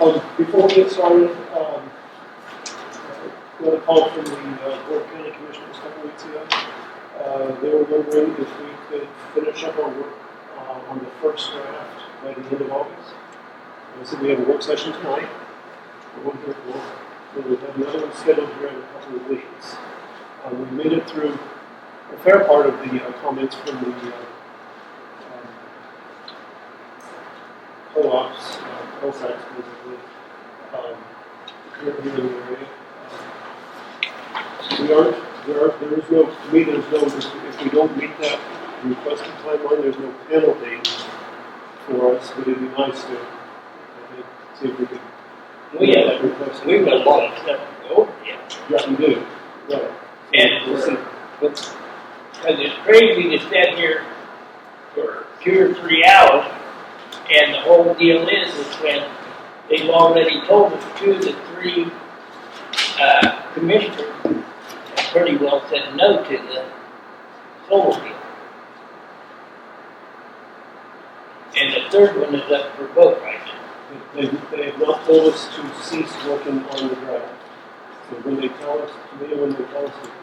Before we get started, got a call from the Board of County Commissioners a couple weeks ago. They were wondering if we could finish up our work on the first draft by the end of August. So we have a work session tonight. We'll have another one scheduled here in a couple of weeks. We made it through a fair part of the comments from the co-ops, co-sites basically, here in the area. There is no, to me, there's no, if we don't meet that requested timeline, there's no penalty for us, but it'd be nice to see if we could. We've got a lot of stuff to go over yet. Yeah, we do. Right. And because it's crazy to sit here for 2 or 3 hours, and the whole deal is when they've already told us 2 of the 3 commissioners have pretty well said no to the solar deal. And the 3rd one is up for vote right now. They have not told us to cease working on the draft. So when they tell us to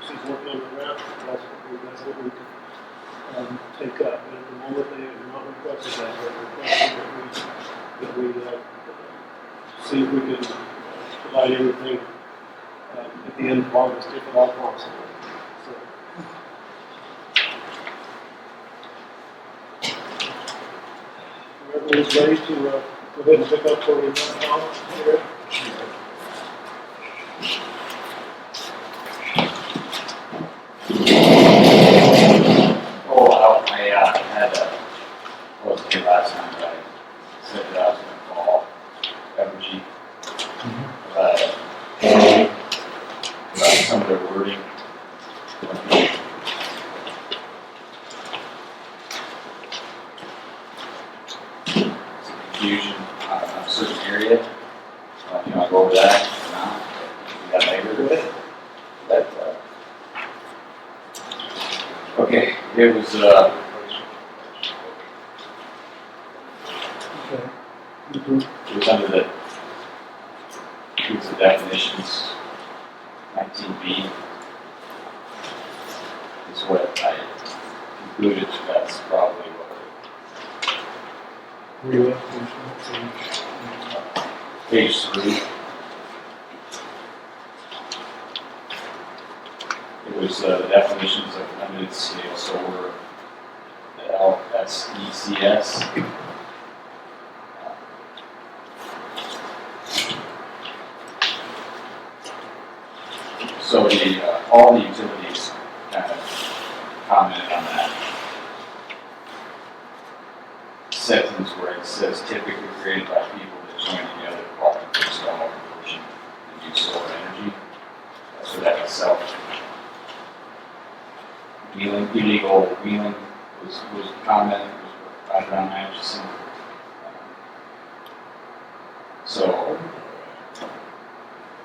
cease working on the draft, that's what we can take up. But at the moment, they have not requested that. They've requested that we see if we can provide anything at the end of August, if at all possible. So, everyone's ready to go ahead and pick up where we left off here. I wasn't here last time, but I said that I was going to call Evergy about some of their wording. Some confusion on a certain area. I'll go over that now. You got later with it. But, okay, it was it was under the definitions, 19B is what I concluded. That's probably what page 3. It was the definitions of limited scale solar, the LSECS. So all the utilities kind of commented on that sentence where it says typically created by people that join together to partner to install, conversion, and use solar energy. So that itself, illegal wheeling was commented, was right around Atchison. So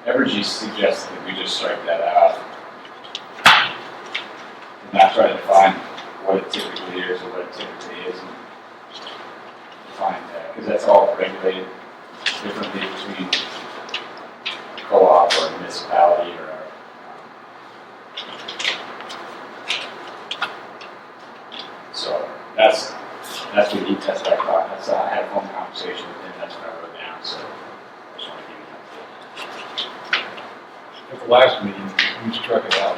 Evergy suggested that we just strike that out and not try to define what it typically is or what it typically isn't. Define that, because that's all regulated differently between a co-op or a municipality or so that's what he that's what I thought. I had a phone conversation with him, that's what I wrote down, so I just want to give you that. At the last meeting, we struck it out.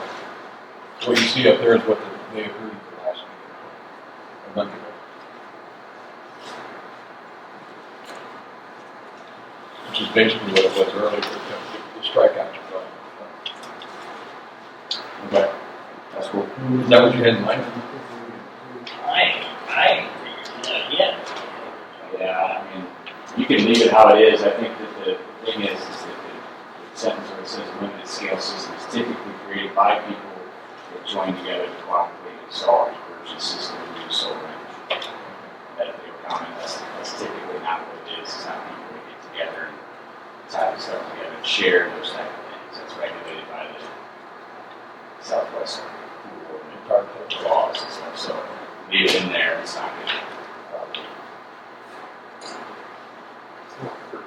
What you see up there is what they approved at the last meeting, a month ago. Which is basically what it was earlier, the strikeouts were done. Okay, that's cool. Is that what you had in mind? Yeah. Yeah, I mean, you can leave it how it is. I think that the thing is that the sentence where it says limited scale systems typically created by people that join together to cooperatively install a conversion system and use solar energy. That they were commenting, that's typically not what it is. It's not people that get together and tie stuff together and share those type of things. That's regulated by the Southwest laws and stuff. So leave it in there. It's not going to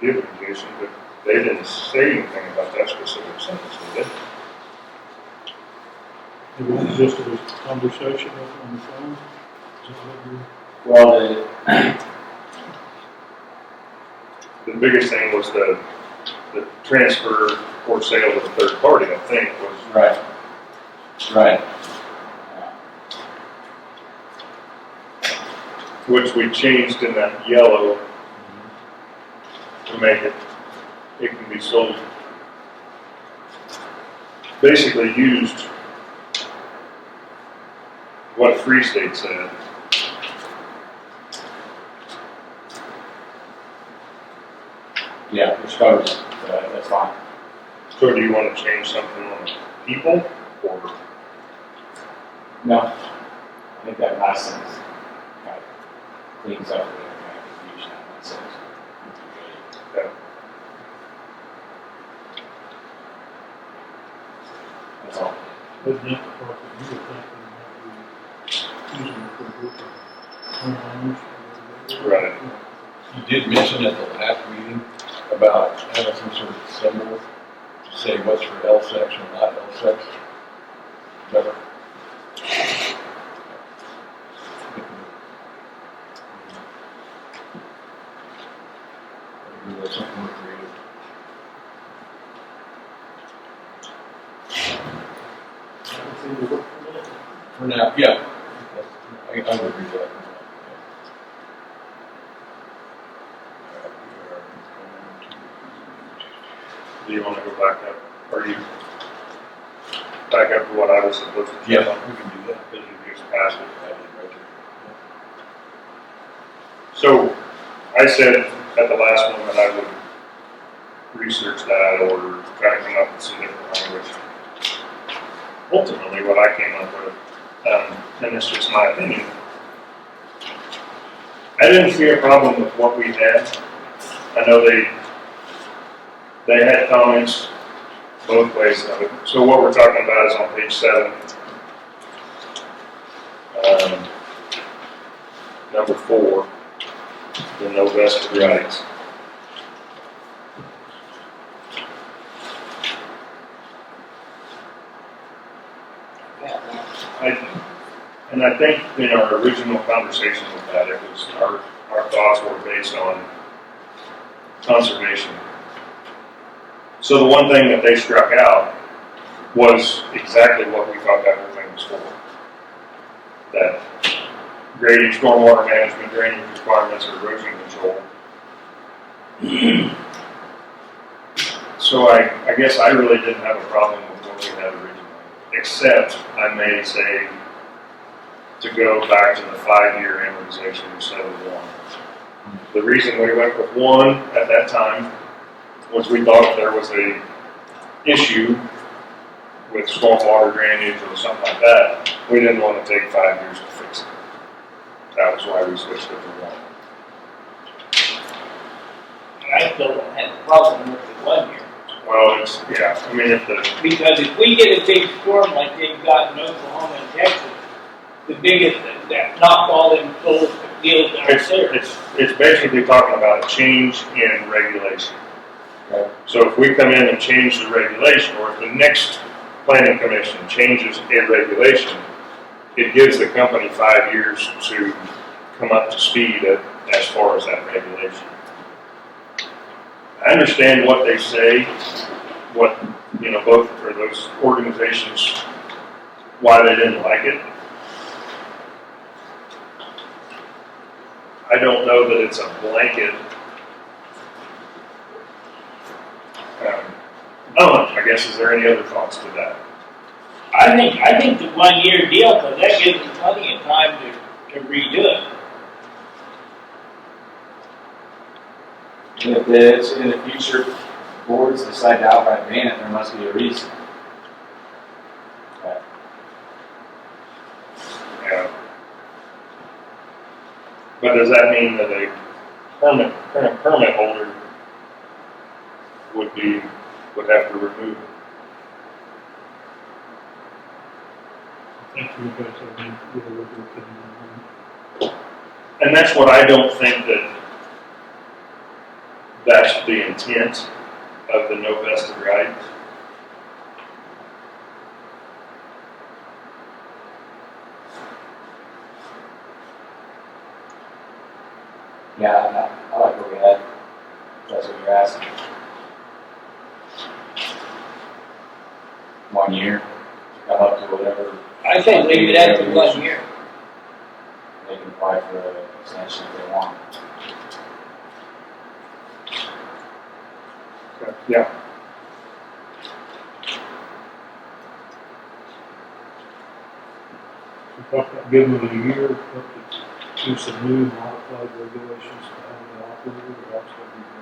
given, Jason, but they didn't say anything about that specific sentence, did they? It was just a conversation on the phone. Is that what you- Well, The biggest thing was the transfer or sale to a third party, I think, was. right. Right. Which we changed in that yellow to make it can be sold, basically used what Free State said. Yeah, which covers it, that's fine. So do you want to change something on people or? No, I think that last sentence kind of cleans up the kind of confusion on that sentence. Yeah. That's all. Wasn't that the part that you were thinking about using it for group of homeowners? Right. You did mention at the last meeting about having some sort of symbol to say what's for L-sex or not L-sex. Is that right? Maybe that's something more creative. Everything will work for that. For now, yeah. I would agree with that. Do you want to go back up? Or you back up to what I was supposed to Yeah, check on? we can do that. Because you just passed it. I did right there. So I said at the last one that I would research that or try to come up with some different language. Ultimately, what I came up with, and it's just my opinion, I didn't see a problem with what we had. I know they had comments both ways of it. So what we're talking about is on page 7. Number 4, the no vested rights. And I think in our original conversation with that, it was our thoughts were based on conservation. So the one thing that they struck out was exactly what we thought that whole thing was for. That grading, stormwater management, drainage requirements, or erosion control. So I guess I really didn't have a problem with what we had originally, except I may say to go back to the 5-year amortization instead of 1. The reason we went with 1 at that time was we thought there was a issue with stormwater drainage or something like that. We didn't want to take 5 years to fix it. That was why we switched it to 1. I still don't have a problem with the 1 year. Well, it's, yeah, I mean, Because if we get a big storm like they've got in Oklahoma and Texas, the biggest, that knocked all them solar deals out there. it's basically talking about a change in regulation. Okay. So if we come in and change the regulation, or if the next planning commission changes a regulation, it gives the company 5 years to come up to speed as far as that regulation. I understand what they say, what, both or those organizations, why they didn't like it. I don't know that it's a blanket. I don't know. I guess, is there any other thoughts to that? I think the 1 year deal, because that gives them plenty of time to redo it. And if it's in the future, boards decide to outright ban it, there must be a reason. Okay. Yeah. But does that mean that a current permit holder would have to remove it? I think you guys have been really good opinion on And that's what I don't think that that's the intent of the no vested rights. Yeah, I like what we had. That's what you're asking. 1 year, come up to whatever. I say leave it at the 1 year. They can apply for an extension if they want. Okay. Yeah. We talked about giving them a year, up to do some new modified regulations for how they operate, or that's what we do.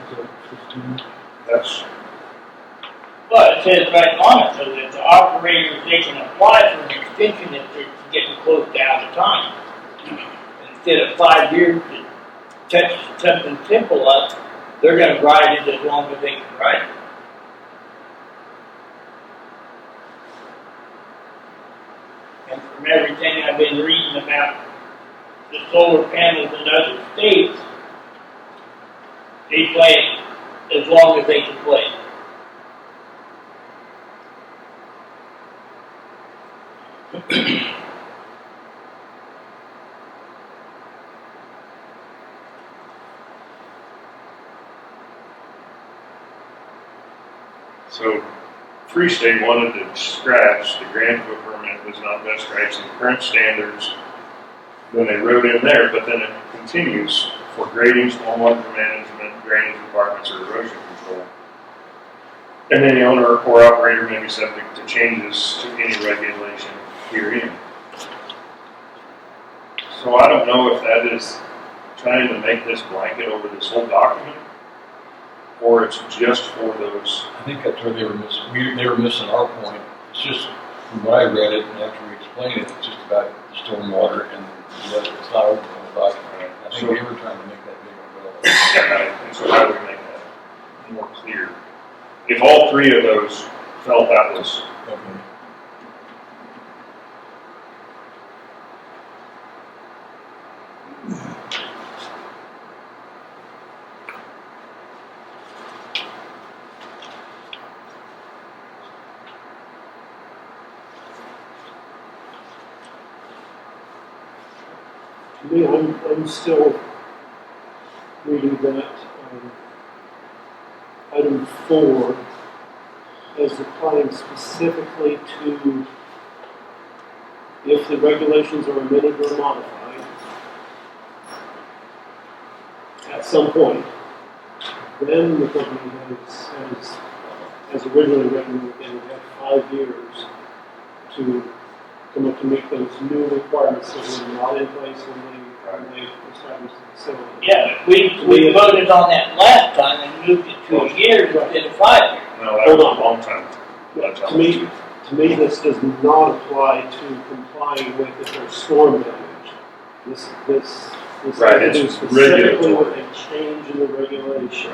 Is that 15? That's, But it says right on it, so that the operators, they can apply for an extension if they're getting close to out of time. Instead of 5 years to touch something simple up, they're gonna ride it as long as they can ride it. And from everything I've been reading about the solar panels in other states, they play it as long as they can play it. so Free State wanted to scratch the grant of a permit was not best rights and current standards when they wrote in there, but then it continues for grading, stormwater management, drainage requirements, or erosion control. And then the owner or operator may be subject to changes to any regulation herein. So I don't know if that is trying to make this blanket over this whole document, or it's just for those. I think that's where they were missing. They were missing our point. It's just, from what I read it and after we explained it, it's just about the stormwater and the other. It's not over the whole document. I think they were trying to make that big umbrella. And so how do we make that more clear? If all three of those felt that was Okay. To me, I'm still reading that item 4 as applying specifically to if the regulations are amended or modified at some point, then the company has originally written, they would have 5 years to come up to meet those new requirements that were not in place when they established the facility. Yeah, we voted on that last time and moved it to a year instead of 5 years. no, that was a long time. To me, this does not apply to complying with if there's storm damage. This Right, has to do it's specifically with regulatory. a change in the regulations. Which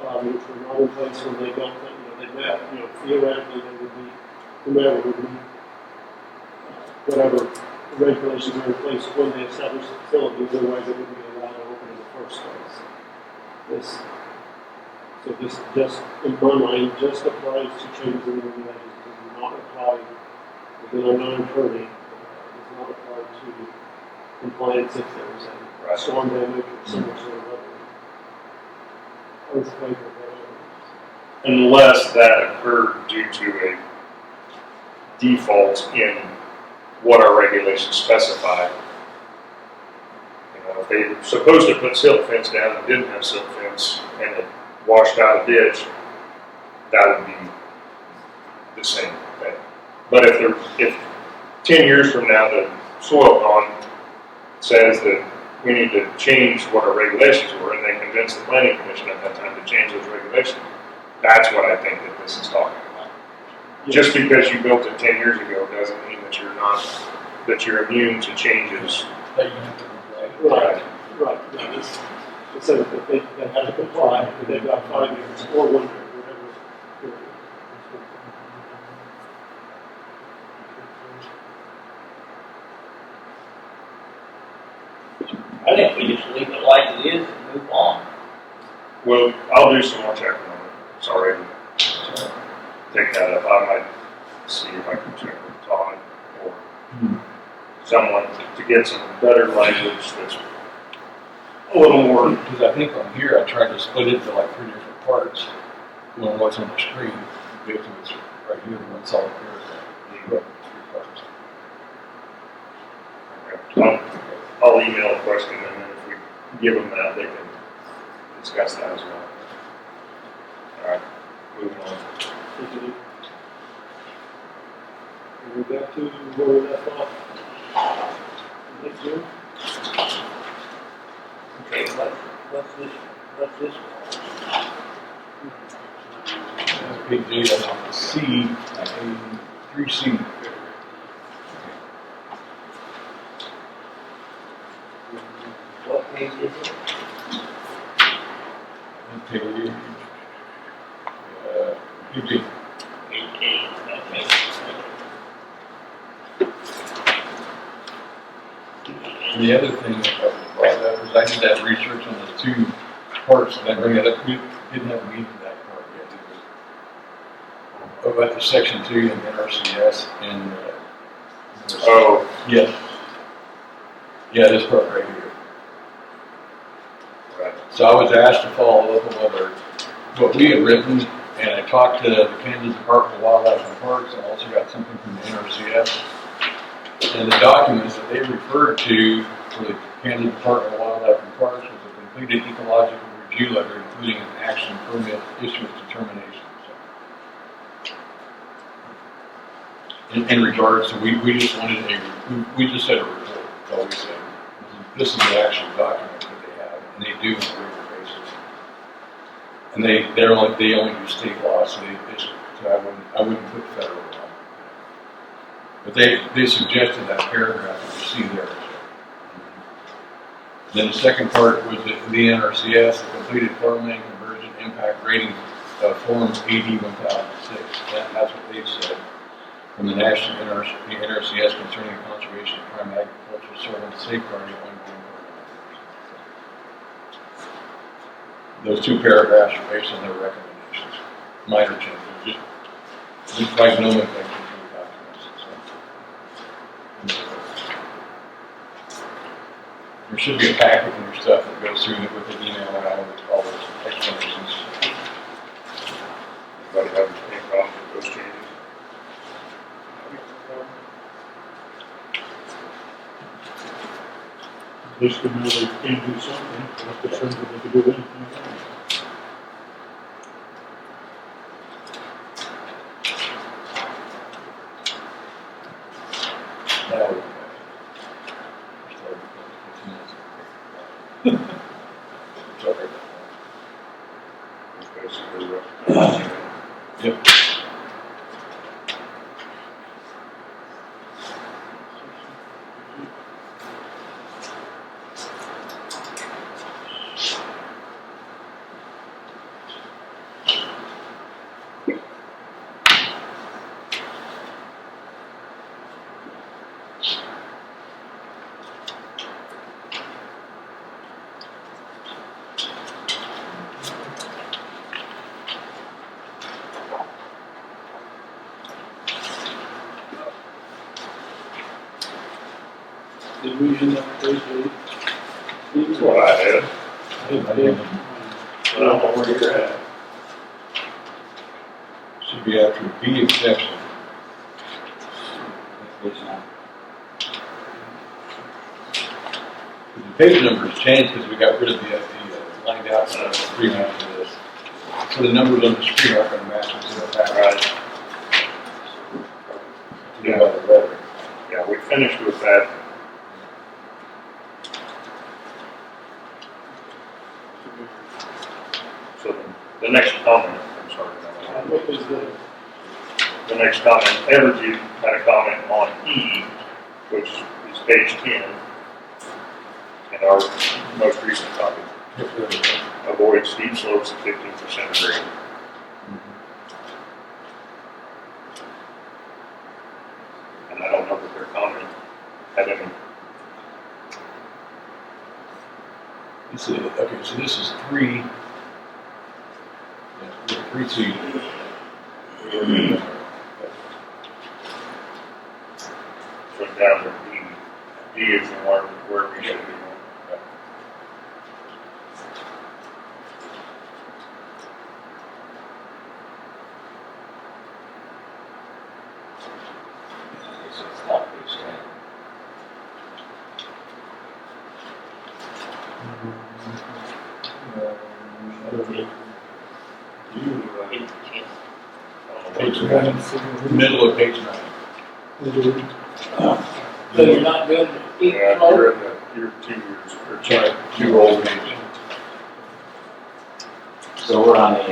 were not in place when they built it, they met, theoretically, they would be, whomever would be, whatever regulations are in place when they establish the facility, otherwise they wouldn't be allowed to open in the first place. This just, in my mind, just applies to changes in the regulations. It does not apply, within our non-attorney, does not apply to compliance if there's a storm damage or some sort of earthquake or whatever. Unless that occurred due to a default in what our regulations specify. If they were supposed to put silt fence down and didn't have silt fence and it washed out a ditch, that would be the same thing. But if 10 years from now the soil bond says that we need to change what our regulations were, and they convince the planning commission at that time to change those regulations, that's what I think that this is talking about. Just because you built it 10 years ago doesn't mean that you're immune to changes. That you have to comply. Right. It says that they have to comply, that they've got 5 years or 1 year, whatever. I think we just leave it like it is and move on. Well, I'll do some more checking on it. Sorry to take that up. I might see if I can check with Todd or someone to get some better language that's a little more. Because I think on here, I tried to split it into like 3 different parts. One what's on the screen, basically it's right here, one solid paragraph. You go 3 parts. Okay. I'll email a question, and then if we give them that, they can discuss that as well. All right, moving on. Okay. We're back to where we left off. Next year. Okay, what's this? Big data on the C, a 3C. What page is it? Page 15. 18, okay. And the other thing that I brought up is I did that research on the 2 parts, and I bring it up, we didn't have a meeting for that part yet, did we? About the section 2 and NRCS and, Oh, yes. Yeah, this part right here. right. So I was asked to follow up on what we had written, and I talked to the Kansas Department of Wildlife and Parks, and also got something from the NRCS. And the documents that they referred to for the Kansas Department of Wildlife and Parks was a completed ecological review letter, including an action permit issuance determination. So, in regards to, we just wanted we just said a report, that's all we said. This is the actual document that they have, and they do on a regular basis. And they only do state law, so I wouldn't put federal law. But they suggested that paragraph that you see there. Then the second part was the NRCS, the completed farmland conversion impact rating form AD 1006. That's what they said from the National NRCS concerning the conservation of prime agricultural soil and safeguarding ongoing farming. Those 2 paragraphs are based on their recommendations. Minor changes, just like nomenclature for the documents. So. There should be a packet in your stuff that goes through it with the email around with all those explanations. Anybody have any problems with those changes? At least we know they can do something, not concerned that they can do anything. Now we Sorry. That's basically Yep. Did we end up Thursday? That's what I had. I don't know where you're at. Should be after B exception. The page numbers changed because we got rid of the lined out screen after this. So the numbers on the screen aren't going to match what's in the back. Right. Yeah, by the letter. Yeah, we finished with that. So the next comment, I'm sorry. What was The next comment, Evergy had a comment on E, which is page 10, in our most recent copy. Avoid steep slopes at 15% of grade. And I don't know that their comment had any. Okay, so this is 3, Preceded. Put down to D. D is the one where we should be going. So it's not page 10. Page 9, middle of page 9. So you're not doing each Yeah, floor? you're 2 years, or Sorry, two old pages. So we're on the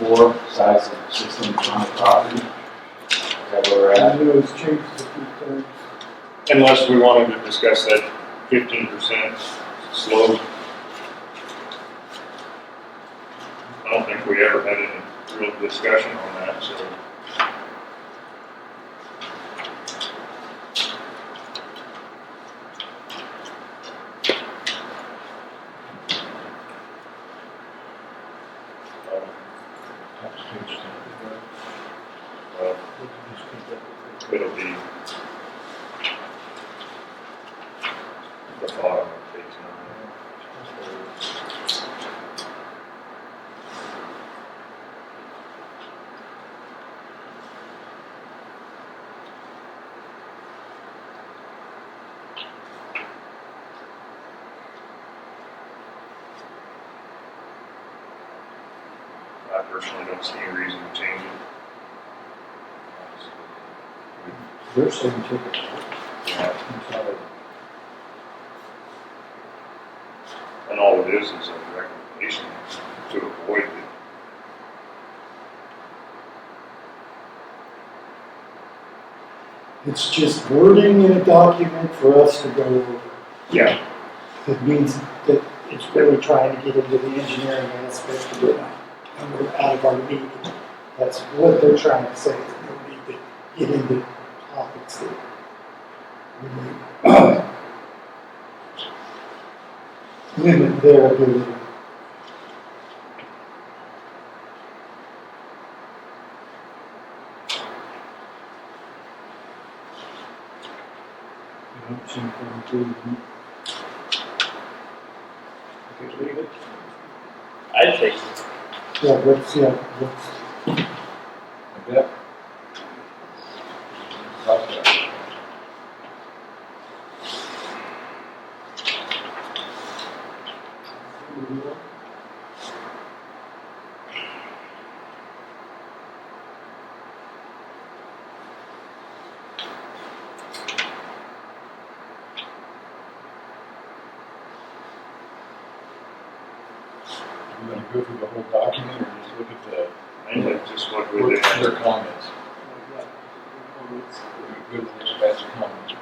4 sides of the system on the property. Is that where we're I at? know it's changed a few times. unless we wanted to discuss that 15% slope. I don't think we ever had any real discussion on that, so. That's page 10. Well, it'll be the bottom of page 9. I personally don't see any reason to change it. They're saying take it Yeah, inside. and all it is a recommendation to avoid it. It's just wording in a document for us to go over. Yeah. It means that it's really trying to get into the engineering aspect of it, and we're out of our league. That's what they're trying to say, is no need to get into topics that really limit their ability. I don't see anything to Okay, leave it. I'd say, let's, Like that? Like that. We're gonna go through the whole document or just look at the, I think just what we look did. at their comments? Yeah. Go to the next batch of comments.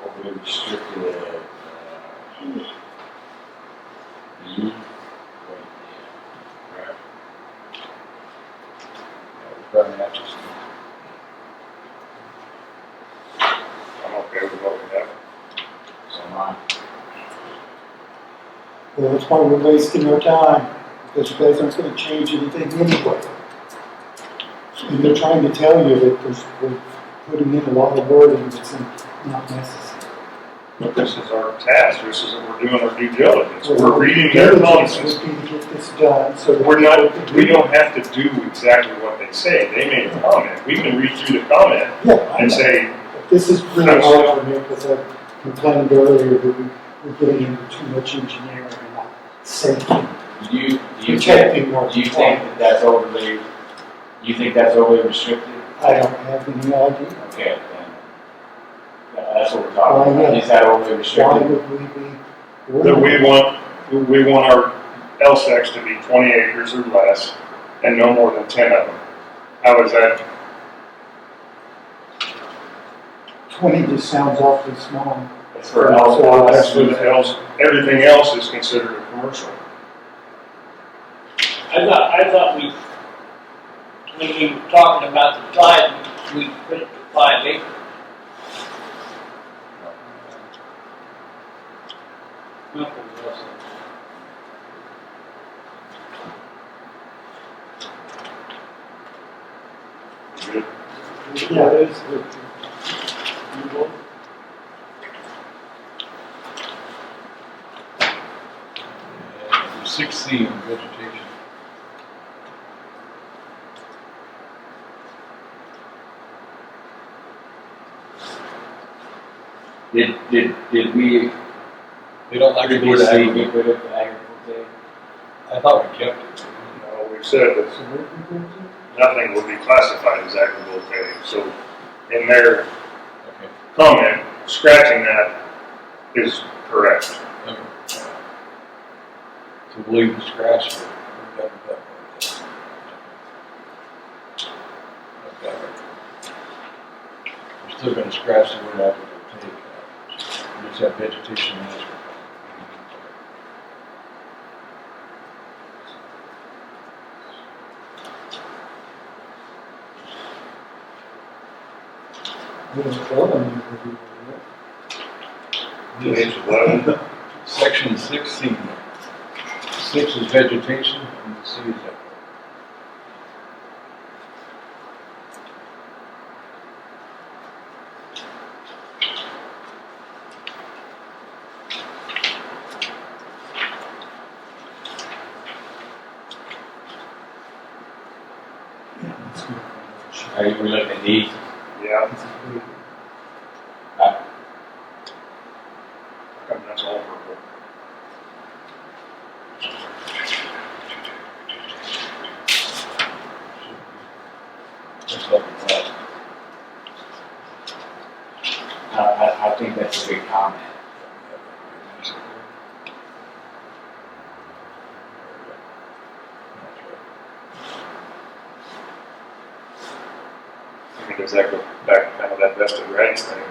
Overly restricted, E. Right. Probably matches. I'm okay with what we have. So am I. well, that's why we're wasting our time, because you guys aren't gonna change anything anyway. And they're trying to tell you that we're putting in a lot of wording that's not necessary. But this is our task, this is, we're doing our due diligence, So we're reading their diligence comments. would be to get this done, so that We're people not, can we do don't have to do exactly what they say, they made a comment, we can read through the comment it. Yeah, I and know. say, But this is really hard for me, because I complained earlier that we're getting into too much engineering and not safety. Do you Protecting what do you we think want. that that's overly, you think that's overly restricted? I don't have any idea. Okay, then. That's what we're talking Why about. not? Is that overly Why restricted? would we be? that we want our LSECs to be 20 acres or less, and no more than 10 of them. How is that? 20 just sounds awfully small. It's for That's for the else, everything else is considered a commercial. I thought when we were talking about the size, we put it to 5 acres. That is, you will. 6C on vegetation. Did we They don't like the word previously agriculture. get rid of agriculture? I thought we kept it. We've said that nothing will be classified as agrivoltaic, so in their Okay. comment, scratching that is correct. Okay. So we'll leave the scratch. Okay. We're still gonna scratch the word agrivoltaic. We just have vegetation management. Page 11, Section 6C. 6 is vegetation and C is agriculture. Are you looking at these? yeah. And that's all purple. That's like a class. I think that's a good comment. I mean, does that go back to kind of that vested rights thing?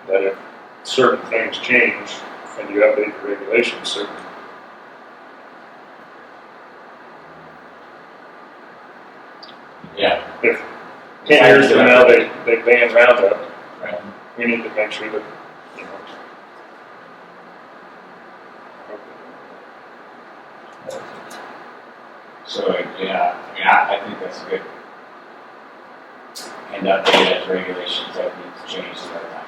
That if certain things change and you update the regulations, certain. Yeah. If 10 years from now they ban Roundup, Right. we need to make sure that, you know. So, yeah, I mean, I think that's good. And update as regulations that need to change over time.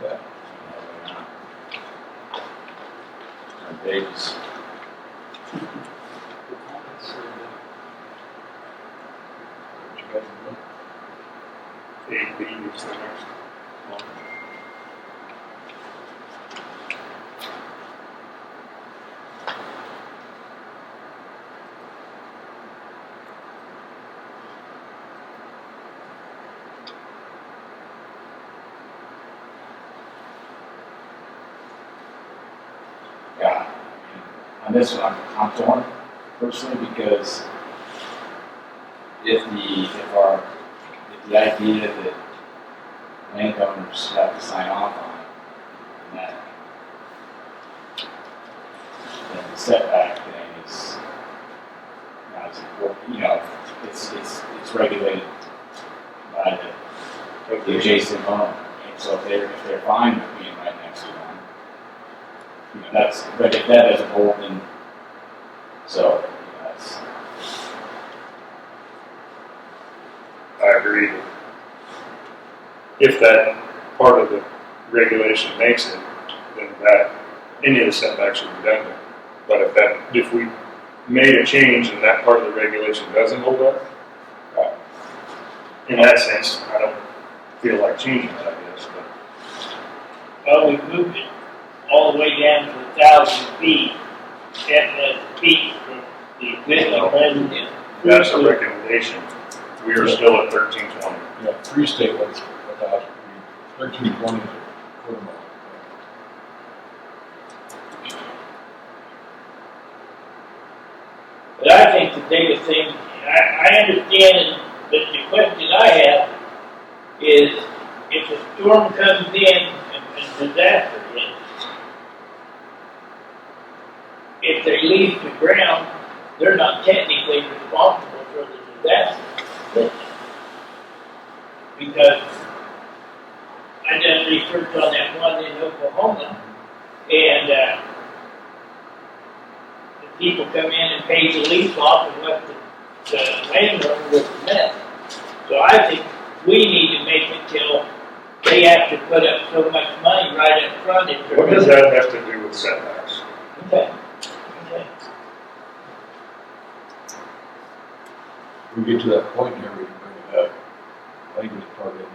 Yeah. On pages. What you guys do? 8B is the next one. Yeah. On this one, I'm torn personally because if the idea that landowners have to sign off on it, and that then the setback thing is not as important, you know, it's regulated by the adjacent owner. And so if they're fine with being right next to one, you know, but if that doesn't hold, then so, you know, that's. I agree that if that part of the regulation makes it, then that, any of the setbacks are redundant. But if we made a change and that part of the regulation doesn't hold up, in that sense, I don't feel like changing it, I guess, but. Well, we moved it all the way down to 1,000 feet, 10 feet from the existing resident. That's a recommendation. We are still at 1320. Yeah, free state was 1,000 feet. 1320 is a quarter mile. But I think the biggest thing, I understand that the question I have is if a storm comes in and disaster hits, if they leave the ground, they're not technically responsible for the disaster. Because I done research on that one in Oklahoma, and the people come in and pay the lease off and let the landowner with the mess. So I think we need to make it till they have to put up so much money right up front. If they're What does that have to do with setbacks? Okay. Okay. We get to that point here, we can bring it up. I think it's part of it.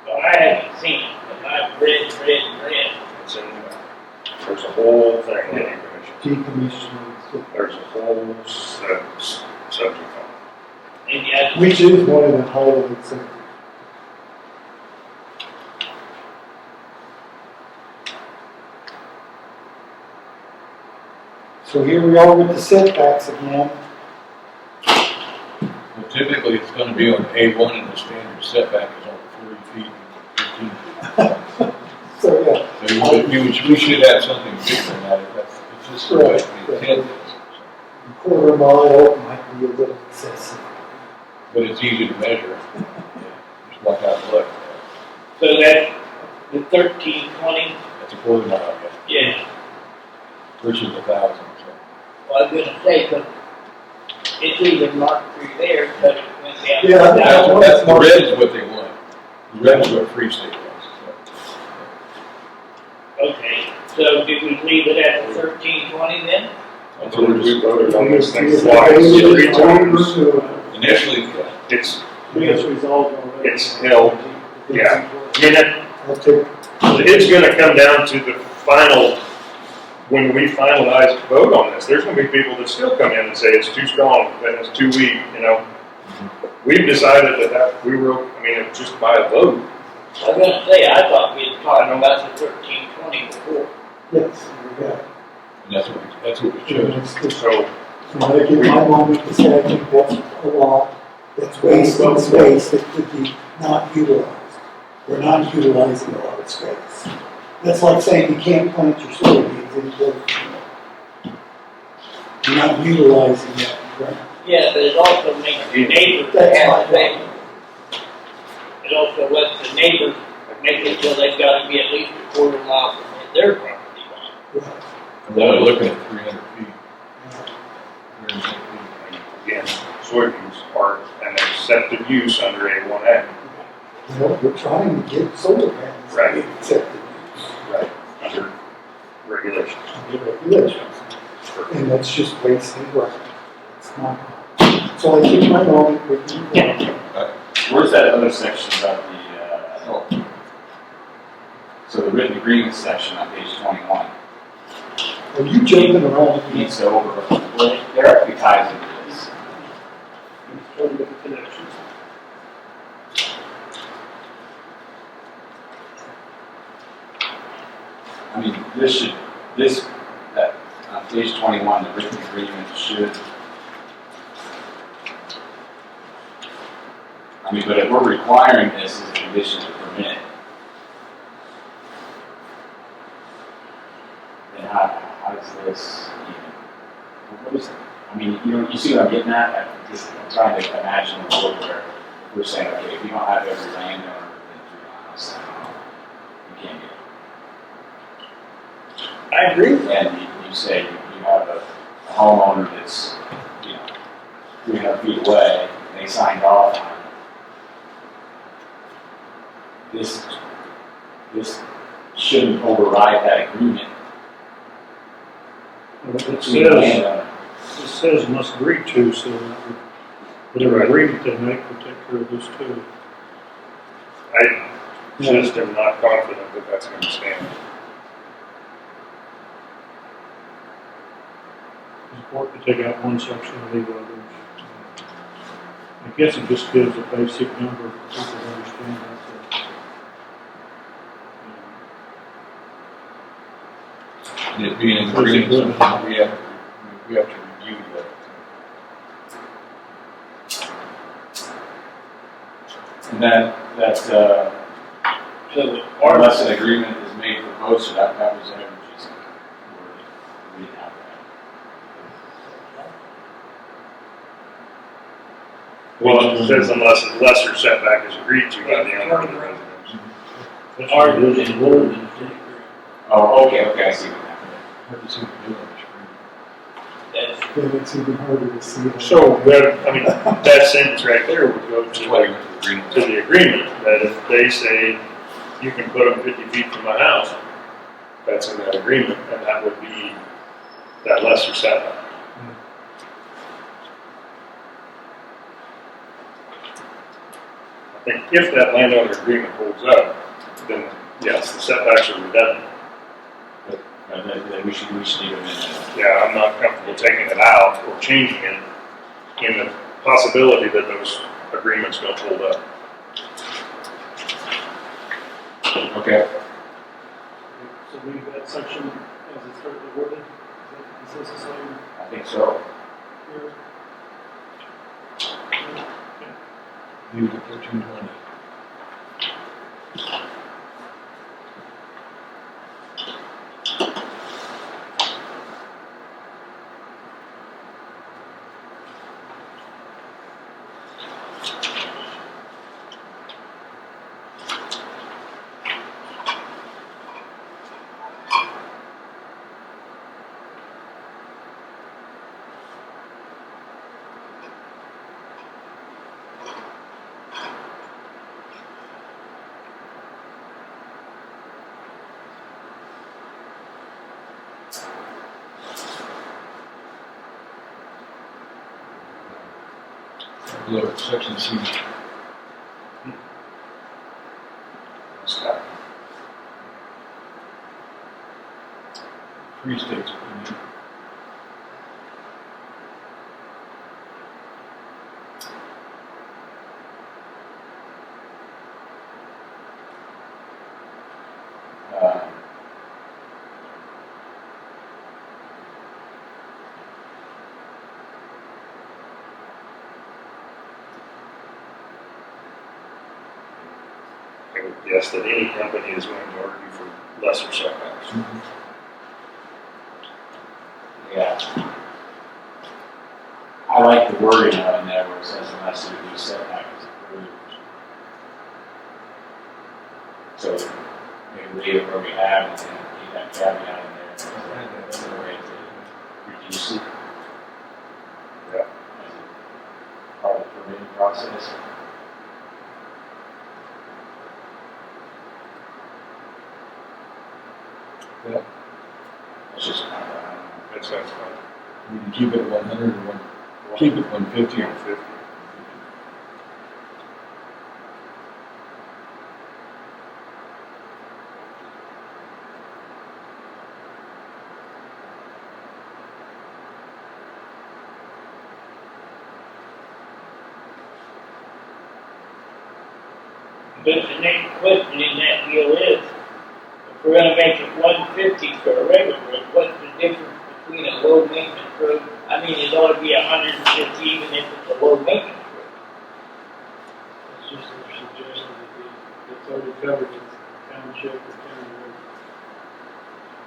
Well, I haven't seen it, but I've read. It's in, there's a whole thing in decommission. Decommissioning. There's a whole subject on it. Maybe I just, Which is one of the highly accepted. So here we are with the setbacks again. Well, typically, it's gonna be on A1, and the standard setback is on 40 feet and 15 feet. So, yeah. So we should have something bigger than that, if that's, it's just the way Right. the intent is. A quarter mile might be a little excessive. But it's easy to measure. Just walk out and look. so that the 1320, That's a quarter mile, yeah. versus 1,000, so. Well, I was gonna say, 'cause it's either marked through there, but it went down. Yeah, That's the red is what they want. The red is what Free State wants. Okay, so did we leave it at the 1320 then? That's what we're We just, voted on this thing It's twice, debated, 3 times. initially, It's, It's resolved already. It's held, yeah. I mean, I'll take, it's gonna come down to the final, when we finalize the vote on this, there's gonna be people that still come in and say it's too strong, that it's too weak, you know. We've decided that we were, I mean, it's just by a vote. I was gonna say, I thought we had talked about the 1320 before. yes, yeah. and that's what we chose. So, I'm gonna get my moment to say, I think that's a lot, that's wasting space that could be not utilized. We're not utilizing a lot of space. That's like saying you can't plant your soybeans in the You're not utilizing that ground. Yeah, but it also makes the neighbors That's have my to pay. It also lets the neighbors make it so they've got to be at least a quarter mile from their property line. Right. And then we're looking at 300 feet. 300 feet. again, soybeans are an accepted use under A1A. You know, we're trying to get solar panels Right. accepted Right. Under regulations. under regulations. And that's just wasting ground. It's not. So I think my moment with you. Where's that other section about so the written agreement section on page 21? Are you jumping around? Needs to over, well, it directly ties into this. Trying to make a connection. I mean, that on page 21, the written agreement should, I mean, but if we're requiring this as a condition to permit, then how does this even, what is it? I mean, you see what I'm getting at? I'm trying to imagine a world where we're saying, okay, if you don't have every landowner within 3 miles, you can't get it. I agree. And you say you have a homeowner that's, 300 feet away, and they signed off on it. This shouldn't override that agreement. It says must agree to, so whatever agreement they make will take care of this too. I just am not confident that that's going to stand. It's important to take out one section and leave others. I guess it just gives a basic number for people to understand that. And it being in agreement, something we have to review that. And So unless an agreement is made for both, so that was Evergy's word. We didn't have that. Well, it says unless a lesser setback is agreed to by the owner of the residence. But ours was in blue. Oh, okay, I see what happened. Hard to see what you're doing. That's, Then it's even harder to see. So that, I mean, that sentence right there would go That's why you to, went to the agreement. to the agreement, that if they say you can put them 50 feet from my house, that's in that agreement, and that would be that lesser setback. I think if that landowner agreement holds up, then yes, the setbacks are redundant. Then we should leave them in there. Yeah, I'm not comfortable taking it out or changing it in the possibility that those agreements don't hold up. Okay. So leave that section as it's currently worded, is this the same I think so. here? Leave it at 1320. Look, section C. Scott? Free states opinion. I would guess that any company is going to argue for lesser setbacks. Yeah. I like the wording on there where it says unless it be setback is approved. So maybe leave it where we have and then leave that caveat in there. That's the way to reduce it. Yeah. As a part of the permitting process. Yeah. It's just That sounds fine. You can keep it at 100 or keep it 150. 150. but the next question in that deal is, if we're gonna make it 150 for a regular road, what's the difference between a low maintenance road? I mean, it ought to be 150 even if it's a low maintenance road. It's just their suggestion that it's already covered with township or county road.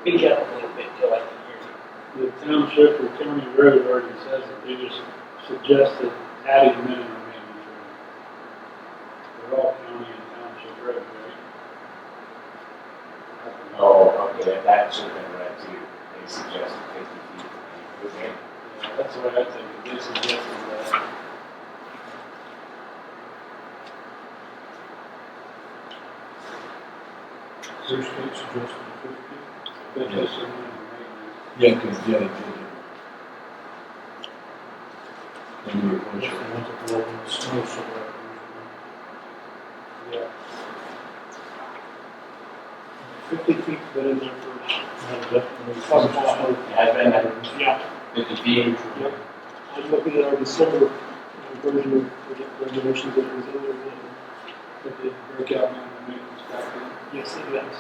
Speak up a little bit till I can hear you. The township or county road already says it, they just suggested adding minimum maintenance road. They're all county and township roads, right? Oh, okay, that should have been read too. They suggested 50 feet. Okay. Yeah, that's what I think, they suggested that. Their state suggested 50, but they said minimum maintenance. Yeah, because they did. And you're closer. Yeah. 50 feet's been in there for some while. It has been Yeah. 50 feet. Yep. I'm looking at our December version of the regulations that was in there, that did break out minimum maintenance back then. Yes, it does.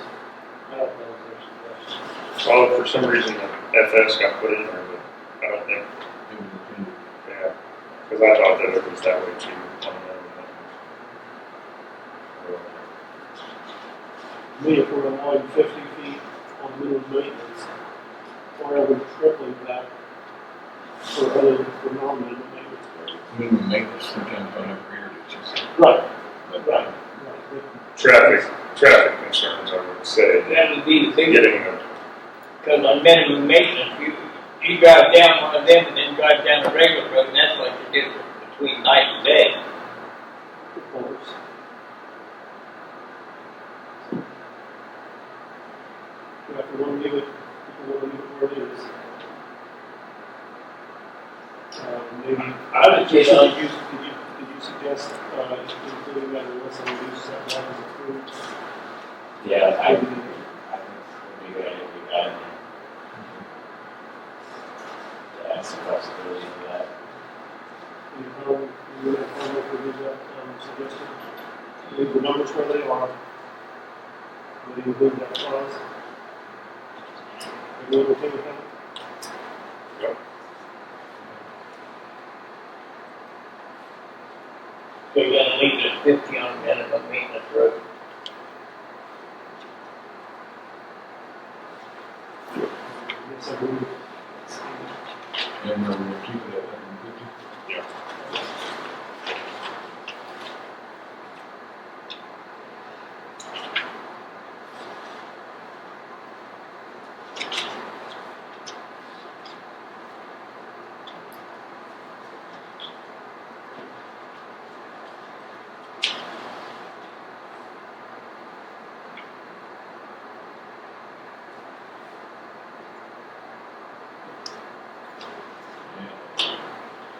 That was their suggestion. Well, for some reason the FS got put in there, but I don't think, It was intended. yeah, because I thought that it was that way too. On To me, if we're allowing 50 feet on minimum maintenance, why are we tripling that for non-minimum maintenance roads? minimum maintenance, sometimes on every grader ditches. Right, But, right. Traffic concerns, I would say. That would be the thing, Getting them, because on minimum maintenance, you drive down one of them and then drive down the regular road, and that's like the difference between night and day. Of course. If we want to leave it, where it is. Maybe. I would say, Did you suggest, including that unless they use that one as approved? Yeah, I think it'd be a good idea to do that. Yeah, add some flexibility to that. You would have come up with that suggestion? Leave the numbers where they are. Maybe include that clause. Are you okay with that? so you're gonna leave it at 50 on minimum maintenance road. Yes, I believe. and we're gonna keep it at 150. yeah.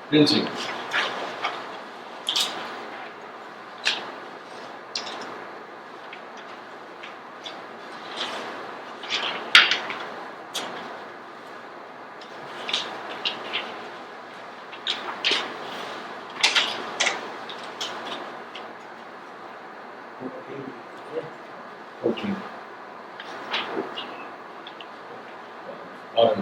Fencing. Fourteen. Item 14.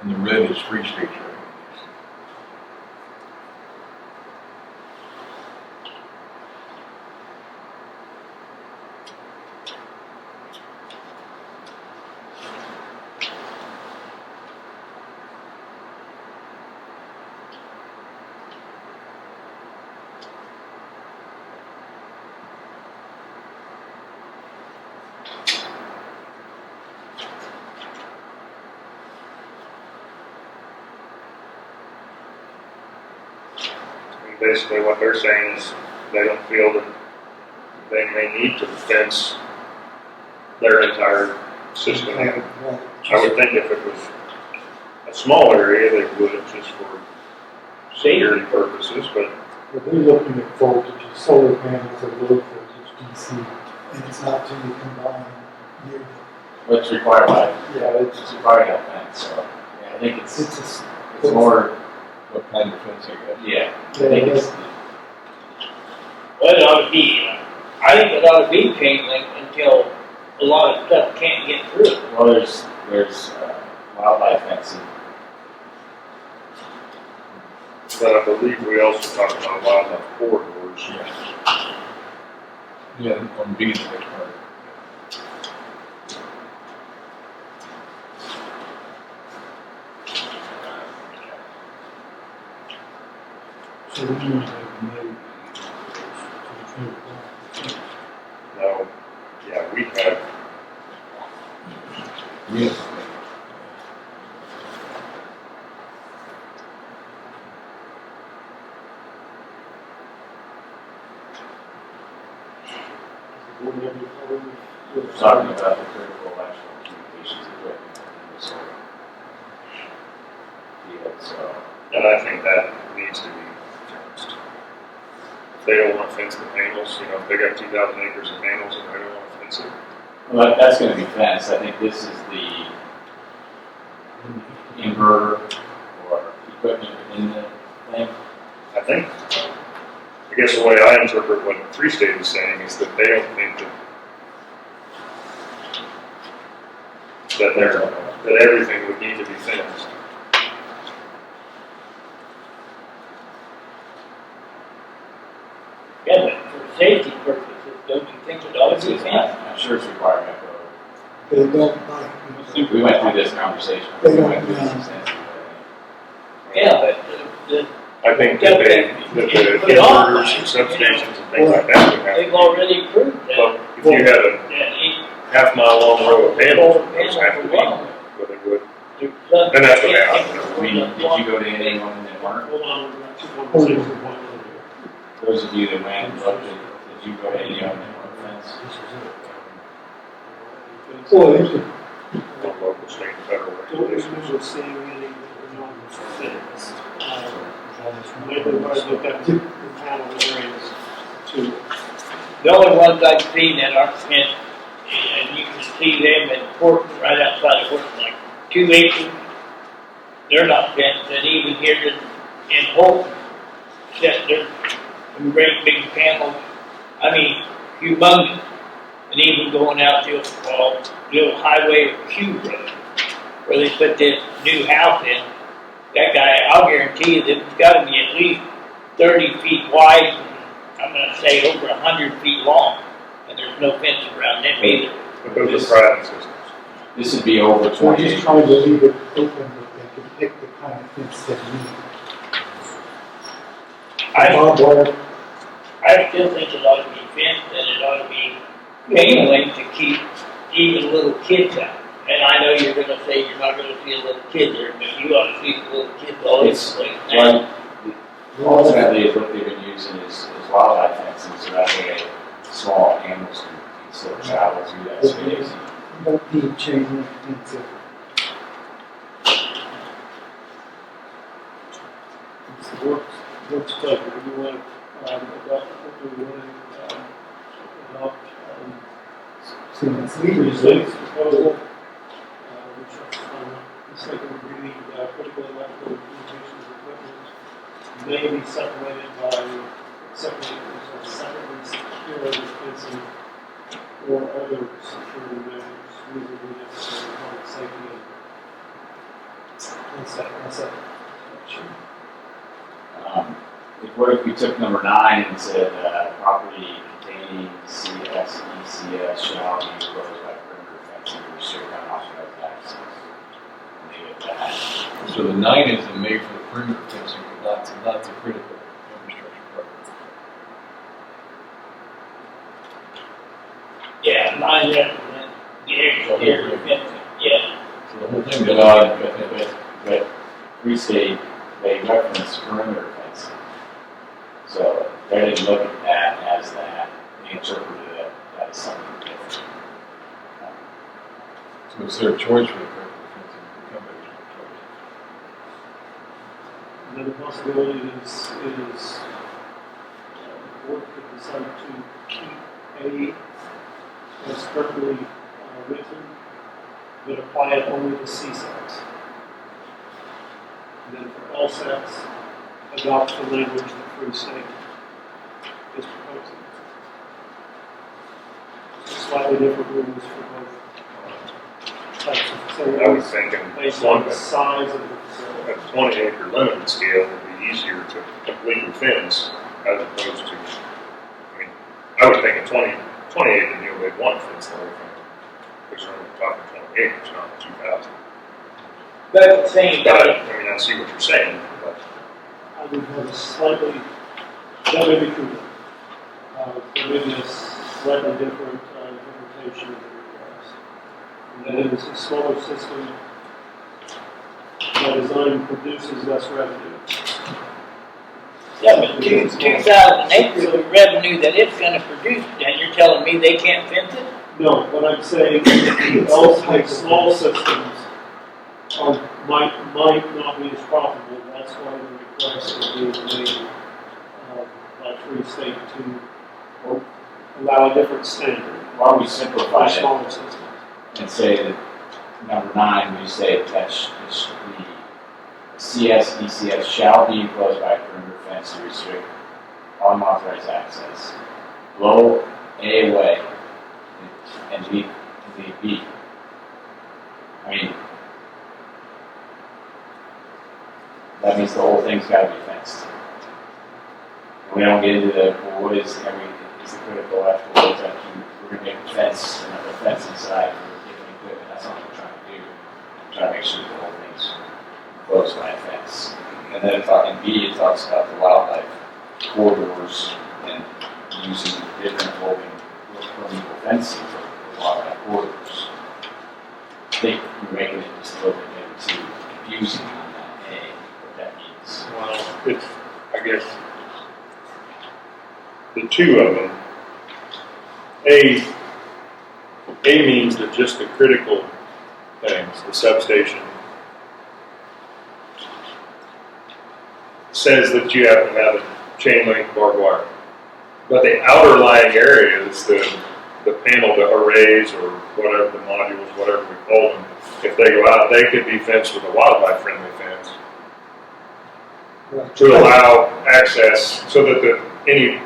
And the red is Free State Trail. And basically what they're saying is they don't feel that they may need to fence their entire system in. I would think if it was a small area, they would just for security purposes, but But they're looking at voltage, solar panels are low voltage DC, and it's not to be combined near the. What's required by, Yeah, it's required by fence, so, yeah, I think it's it's more, What kind of fence, I guess? yeah, I think it's, Well, it ought to be, I think it ought to be chain link until a lot of stuff can't get through it. well, there's wildlife fencing. but I believe we also talked about wildlife corridors. Yeah, on B, the next part. So we need to have no. No, yeah, we have, Yes. We're talking about the critical electrical communications equipment in this area. Yeah, so, and I think that needs to be fenced. If they don't want to fence the panels, if they got 2,000 acres of panels and they don't want to fence it, well, that's gonna be fenced, I think this is the inverter or equipment within the thing. I think, I guess the way I interpret what Free State is saying is that they don't think that everything would need to be fenced. safety purposes, don't you think it ought to be fenced? I'm sure it's required by code. They don't like, We went through this conversation. They We don't, went through this yeah. extensively. Yeah, but the, I think that the inverters and substations and things like that would have they've to already proved be. that. But if you had a That it, half-mile long row of panels, those have to be, alone, what they would. there's nothing- And that's what happened. I mean, did you go to any of them that weren't? Hold on, we've got two conversations in one over here. Those of you that went and looked, did you go to any of them that weren't fenced? well, it's a On local, state, and federal Don't regulations. remember seeing any that were not fenced. Maybe I looked at the panel areas too. The only ones I've seen that aren't fenced, and you can see them in Horton, right outside of Horton, like 2 acres. They're not fenced, and even here in Horton, except they're some great big panels, I mean, humongous. And even going out to the old highway or Q road, where they put this new house in, that guy, I'll guarantee you, it's gotta be at least 30 feet wide, and I'm gonna say over 100 feet long, and there's no fence around them either. But those are private systems. This would be over We're 20 just acres. trying to leave it open, but they can pick the kind of fence they need. Barbed wire, I still think it ought to be fenced, and it ought to be chain link to keep even little kids out. And I know you're gonna say you're not gonna see a little kid there, but you ought to see the little kids all over the It's place now. like, ultimately, is what they've been using is wildlife fencing, so that way small animals can still travel through that space. you don't need chain link fence. It's the works pleasure. Do you want to adopt, do you want to adopt, So it's three legal, states proposal? Which the second reading, critical electrical communications equipment may be separated separately secured with fencing or other security measures reasonably necessary for public safety and asset protection. What if we took number 9 and said, property containing CSECS shall be enclosed by perimeter fencing to restrict unauthorized access? Leave it at that. So the 9 is the made for the perimeter fencing, but not the critical infrastructure part. Yeah, mine represents the exterior fencing, yeah. So the whole thing. But restate, they reference perimeter fencing. So they didn't look at that as that, they interpreted it as something different. So it's their choice for the perimeter fencing, the company's choice. Another possibility is the board could decide to keep A as currently written, but apply it only to C sets. And then for L sets, adopt the language that Free State is proposing. Slightly different rules for both types of facilities. I was thinking Based on one the size of the facility. at 20-acre limited scale would be easier to completely fence as opposed to, I mean, I would think a 20 acre, you only had one fence the whole thing. Because you're only talking 20 acres, not 2,000. But at the same But, time, I mean, I see what you're saying, but I would have a slightly, that may be true. There may be a slightly different interpretation of the request. And that is a smaller system by design produces less revenue. yeah, but 2,000 acres of revenue that it's gonna produce, and you're telling me they can't fence it? No, what I'm saying is also small systems might not be as profitable. That's why the request is being made by Free State to allow a different standard Why don't we for simplify it smaller systems. and say that number 9, we say that the CSECS shall be enclosed by a perimeter fence to restrict unauthorized access. Blow A away and leave B. I mean, that means the whole thing's got to be fenced. We don't get into the, well, what is, is the critical electrical loads that we're gonna make a fence, another fence inside for different equipment, that's not what we're trying to do. We're trying to make sure the whole thing's closed by a fence. And then in B, it talks about the wildlife corridors and using different illegal fencing for wildlife corridors. I think we're making it just a little bit maybe too confusing on that A, what that means. Well, it's, I guess, the two of them. A means that just the critical things, the substation, says that you have to have a chain link barbed wire. But the outer lying areas, the panel, the arrays, or whatever, the modules, whatever we call them, if they go out, they could be fenced with a wildlife-friendly fence to allow access so that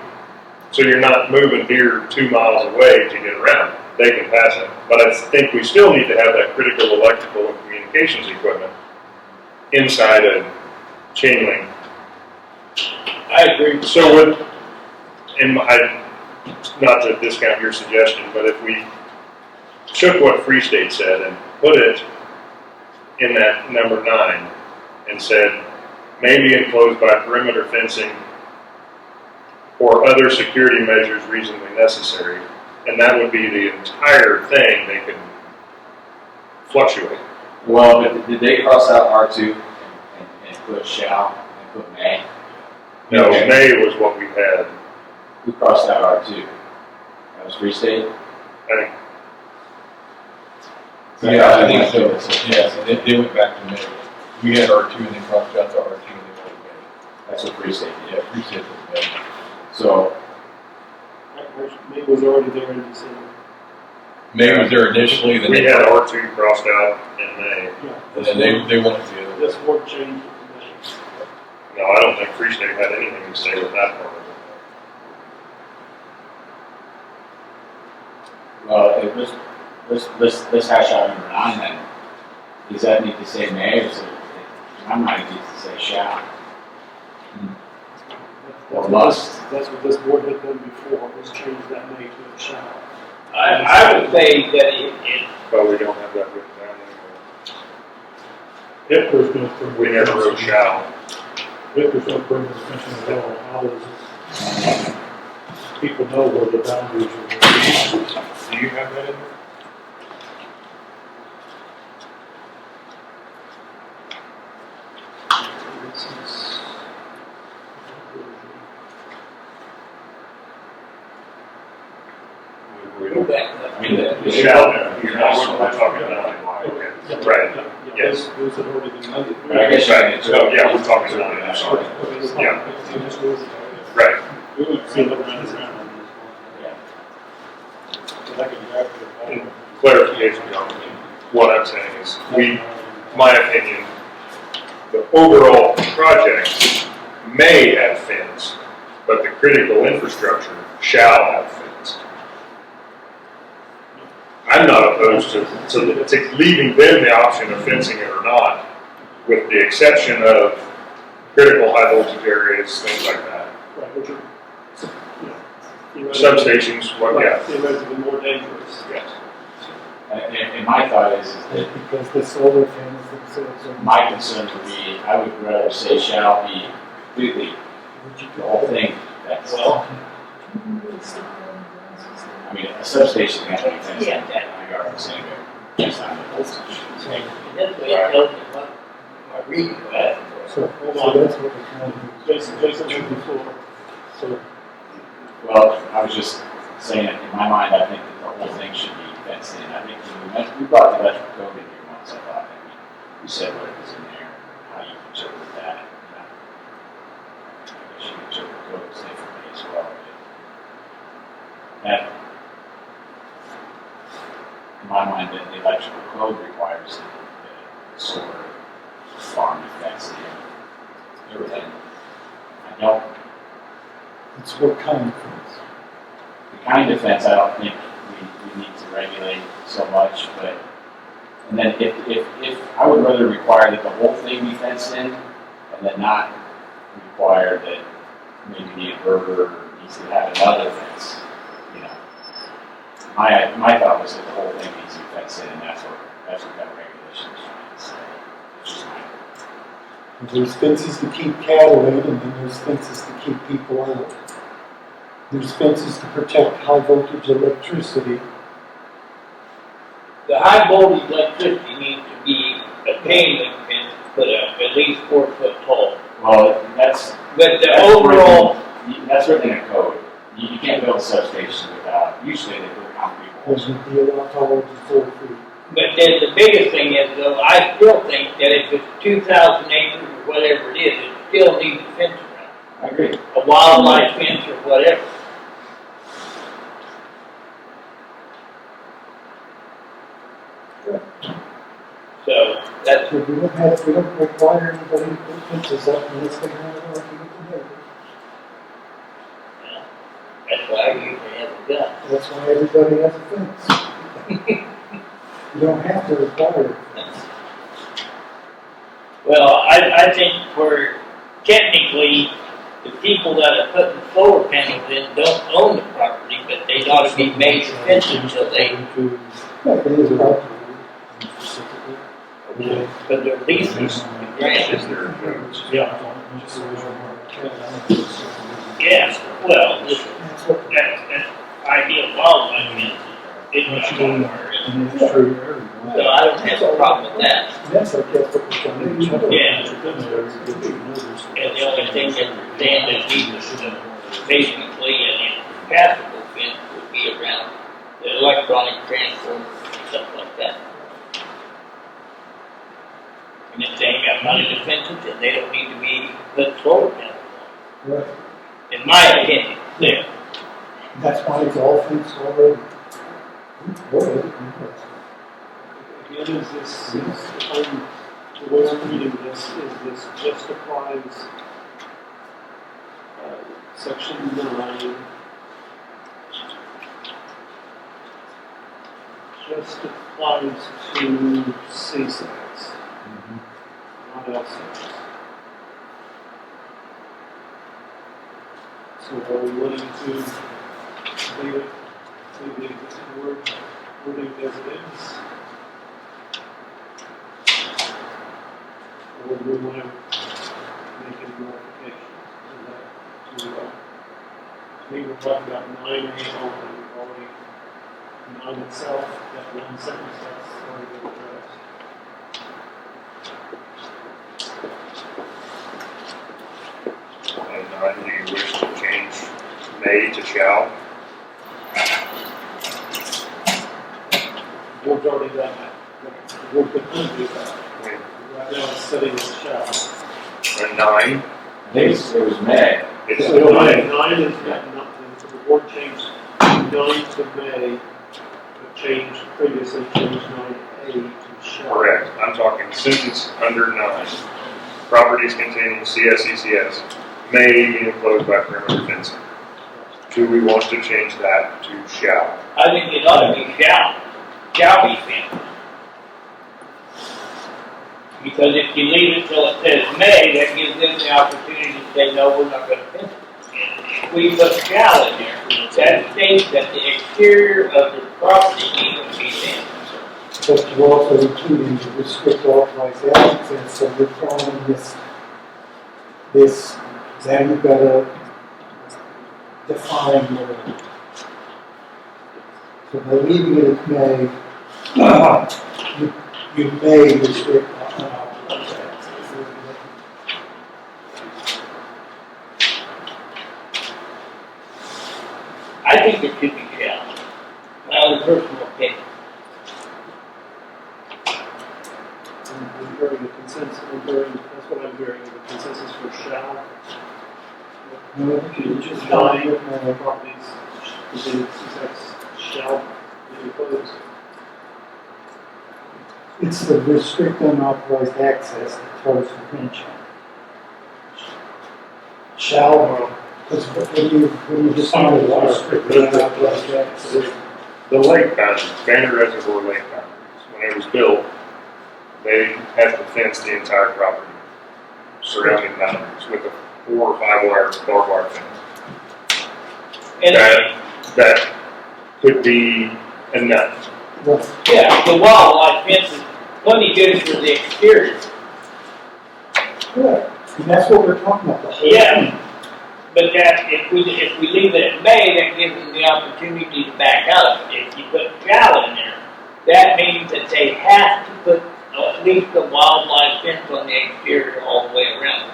so you're not moving deer 2 miles away to get around. They can pass it. But I think we still need to have that critical electrical and communications equipment inside a chain link. I agree. So not to discount your suggestion, but if we took what Free State said and put it in that number 9 and said, may be enclosed by perimeter fencing or other security measures reasonably necessary, and that would be the entire thing, they could fluctuate. Well, but did they cross out R2 and put shall and put may? No, Okay. May was what we had. Who crossed out R2? That was Free State? I Yeah, I think so. Yeah, so they went back to May. We had R2 and they crossed out the R2 and they went to May. That's what Free State did. Yeah, Free State was May. So, May was already there in December. May was there initially, then we they, had R2 crossed out in May. Yeah. and then they went to the other. This board changed it to May. No, I don't think Free State had anything to say with that part of it. well, let's hash out number 9 then. Does that need to say may or does it, in my mind, it needs to say shall? Or must? That's what this board had done before, was change that May to a shall. I would say that it But we don't have that written down anymore. If there's no perimeter. We never wrote shall. If there's no perimeter fencing at all, how does people know where the boundaries are? Do you have that in there? We go don't. back to I mean, The shall, you're not talking about it. Right. Yes. Those had already been done. But I guess Right. So, yeah, we're talking about it, I'm sorry. Yeah. Right. We would see what runs around on this Yeah. one. But I can grab it. And clarification, John, what I'm saying is, my opinion, the overall project may have fence, but the critical infrastructure shall have fence. I'm not opposed to leaving them the option of fencing it or not, with the exception of critical high voltage areas, things like that. Right, which are, Substations, what, yeah. Theoretically more dangerous. Yes. And my thought is that Because the solar panels themselves are. my concern would be, I would rather say shall be completely, the whole thing, that's, I mean, a substation can have to be fenced in, regardless anyway. That's not a voltage. this way it tells you what reading that. So that's what we're trying to do. Jason on the floor. So Well, I was just saying, in my mind, I think that the whole thing should be fenced in. I think we brought the electrical code in here once, I thought, and we said what was in there, how you interpret that. I guess you can interpret codes differently as well. That, in my mind, the electrical code requires the solar farm to fence in everything. I don't. it's what kind of fence? The kind of fence, I don't think we need to regulate so much, but, and then if, I would rather require that the whole thing be fenced in, and then not require that maybe the inverter needs to have another fence. my thought was that the whole thing needs to be fenced in, and that's what that regulation is trying to say. It's just my There's fences to keep cattle in, and then there's fences to keep people out. There's fences to protect high voltage electricity. The high voltage electricity needs to be a chain link fence, put up at least 4 foot tall. Well, that's But the overall, that's written in a code. You can't build a substation without. Usually they put concrete walls. Doesn't be a lot taller than 4 feet. but then the biggest thing is though, I still think that if it's 2,000 acres or whatever it is, it still needs a fence around. I agree. A wildlife fence or whatever. So that's, So we don't require anybody to put fences up unless they have an argument with the neighbor. that's why I usually have a gun. That's why everybody has a fence. You don't have to require a fence. Well, I think for technically, the people that are putting solar panels in don't own the property, but they ought to be made to fence it so they, Yeah, it is property. but they're leases, the grant is their, yeah, well, listen, that's ideal wildlife fence. It's not going where it is. So I don't have a problem with that. That's like that's what we're trying to do. Yeah. And the only thing that we're saying that needs basically an impassable fence would be around the electronic transformer, stuff like that. And if they ain't got money to fence it, then they don't need to be put solar panels on. Right. In my opinion, there. That's why it's all fenced already. Already. Again, the way I'm reading this is this justifies section 9 justifies to C-sides, not L-sides. So are we willing to leave the existing wording as it is? Or do we want to make any modifications to that? To me, we're talking about 9A only, we've already, 9 itself, that one sentence, that's already been addressed. And do you wish to change may to shall? The board's already done that. The board could do that. Right now it's setting it shall. And 9, I think it was May. it's So 9. 9 is got nothing, so the board changed 9 to may, but changed, previously changed 9A to shall. Correct. I'm talking since it's under 9. Properties containing CSECS may be enclosed by perimeter fencing. Do we want to change that to shall? I think it ought to be shall be fenced. Because if you leave it till it says may, that gives them the opportunity to say, no, we're not gonna fence it. And if we put shall in there, that states that the exterior of the property needs to be fenced. But you're also including the restrict authorized access, so you're throwing this, now you've got to define the, so by leaving it at may, you may restrict unauthorized access. I think it should be shall. My own personal opinion. I'm hearing the consensus, that's what I'm hearing, the consensus for shall. No, I think you just Nine may. properties, containing C-sides shall be enclosed. It's the restrict unauthorized access that throws the wrench in. Shall, because when you define it, restrict unauthorized access. The lake boundaries, Banner Reservoir lake boundaries, when it was built, they had to fence the entire property, surrounding boundaries with a 4 or 5 wire barbed wire fence. And That could be And none. Right. Yeah, the wildlife fence is plenty good for the exterior. Correct. And that's what we're talking about, the whole Yeah. thing. But that, if we leave it at May, that gives them the opportunity to back out. If you put shall in there, that means that they have to put at least a wildlife fence on the exterior all the way around.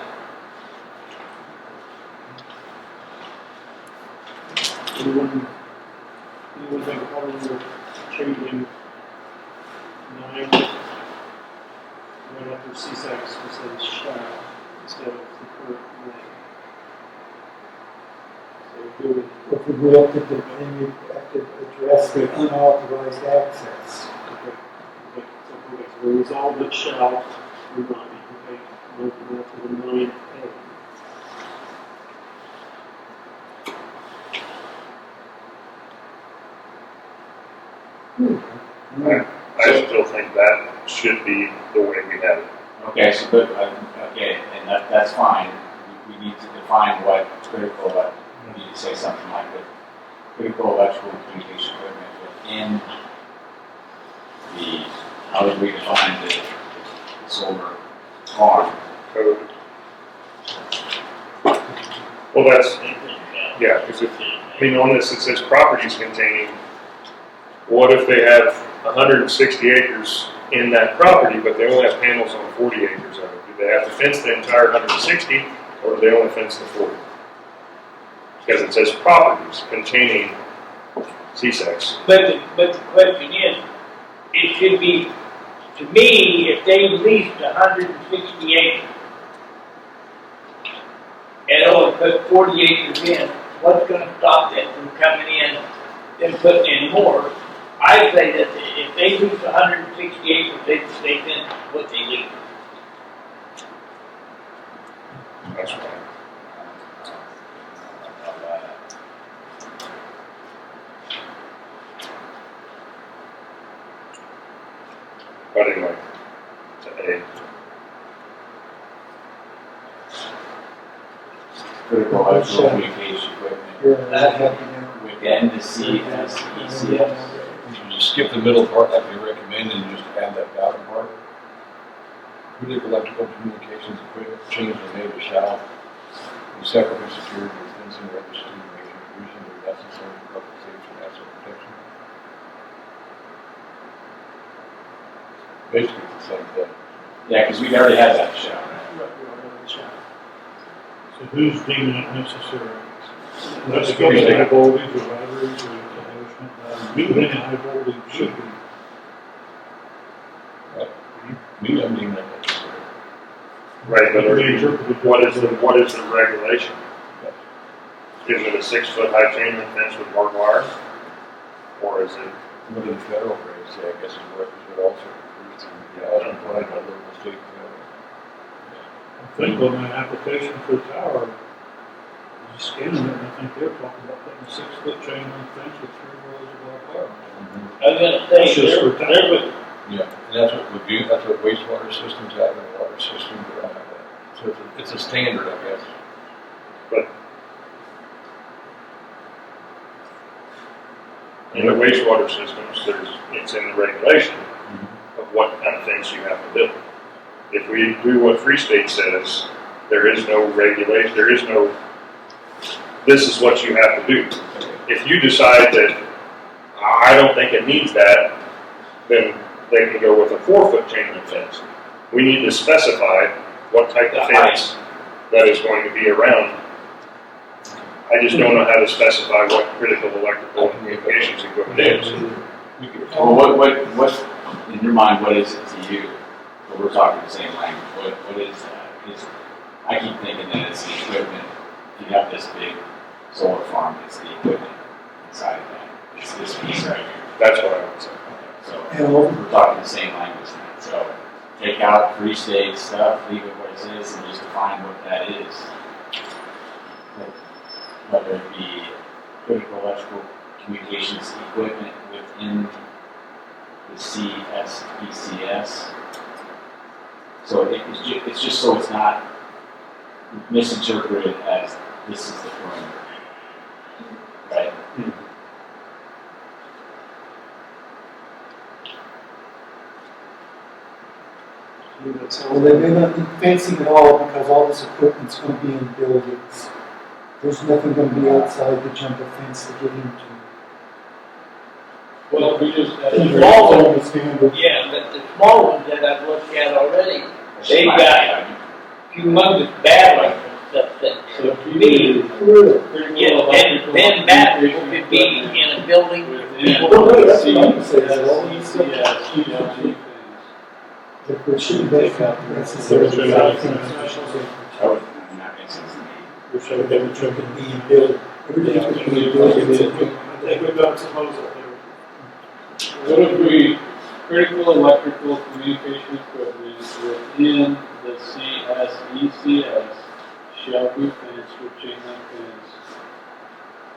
Anyone make a problem with changing 9 right after C6 to say shall instead of the current may? So do it. If we go up to the, then we have to address the unauthorized access. Okay. Okay. So we resolve that shall we not be okay. Moving on to the 9A. I still think that should be the way we have it. Okay, so good, okay, and that's fine. We need to define what critical, we need to say something like that. Critical electrical communication equipment within the, how would we define the solar farm? Code. Well, that's, yeah, because on this, it says properties containing, what if they have 160 acres in that property, but they only have panels on 40 acres of it? Do they have to fence the entire 160, or do they only fence the 40? Because it says properties containing C6. But the question is, it should be, to me, if they leased 160 acres and only put 40 acres in, what's going to stop them from coming in and putting in more? I say that if they lease 160 acres, they fence what they lease. That's right. But anyway, to A. Critical electrical communication equipment You're not happy now. within the CSECS. You just skip the middle part like they recommend and just add that bottom part. Critical electrical communications equipment, change the name to shall. Be separately secured with fencing registry to make sure using the necessary public safety and asset protection. Basically it's the same thing. Yeah, because we already had that show, right? So who's deeming it necessary? Let's Let's go go to to high high voltage or batteries or meeting high voltage should be. Me, I'm deeming it necessary. Right, but It could be interpreted what is the regulation? Is it a 6-foot high chain link fence with barbed wire? Or is it, What do the federal regs say, I guess is what also includes the applied by local state. I think on that application for the tower, I was scanning it, and I think they're talking about putting a 6-foot chain link fence with 3 rows of barbed wire. I was going to say, That's just for there would, Yeah, and that's what we do, that's what wastewater systems have and water systems that have that. So it's a standard, I guess. in the wastewater systems, it's in the regulation of what kind of fence you have to build. If we do what Free State says, there is no regulation, there is no, this is what you have to do. If you decide that, I don't think it needs that, then they can go with a 4-foot chain link fence. We need to specify what type of fence that is going to be around. I just don't know how to specify what critical electrical communications equipment is. Well, what, in your mind, what is it to you? But we're talking the same language. What is that? I keep thinking that it's the equipment. If you have this big solar farm, it's the equipment inside of that. It's this piece right here. That's what I would say. So we're talking the same language then. So take out Free State stuff, leave it what it is, and just define what that is. Whether it be critical electrical communications equipment within the CSECS. So it's just so it's not misinterpreted as this is the perimeter, right? mean, that sounds Well, they may not need fencing at all because all this equipment's gonna be in buildings. There's nothing gonna be outside to jump a fence to get into. Well, we just had. And small that's one. the standard. Yeah, but the small ones that I've looked at already, they got humongous batteries and stuff that So if you me, need yeah, then that could be in a building. Well, no, that's what I'm saying, is all these stuff. CLG If there shouldn't be necessarily a lot of things that should be That would not make sense to me. We're showing protected. Everything could be in building. Everything's gonna be in buildings. I think we've got some holes up there. What if we, critical electrical communication equipment within the CSECS shall be fenced with chain link fence,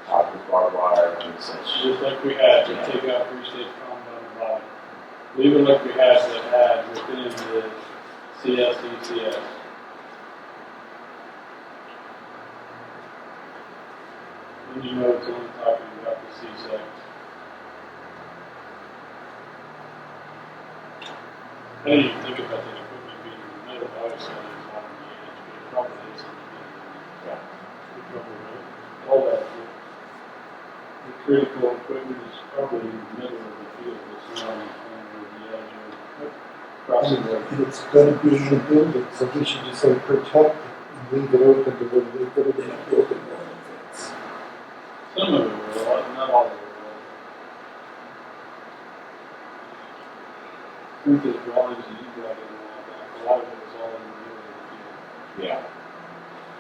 Top with barbed wire and such. just like we had to take out three-stage compound line. Leave it like we had to add within the CSECS. And you know it's only talking about the C-section. I didn't even think about that equipment being in the middle, obviously, it's not on the edge, but it probably is in the middle. Yeah. We probably will. All that, the critical equipment is probably in the middle of the field, it's not on the corner or the edge or crossing the. And it's gonna be in a building, so we should just say protect it and leave it open to where they put it in a building. Some of it will, not all of it will. I think the drawings that you got in a lot of it is all in the middle of the field. Yeah.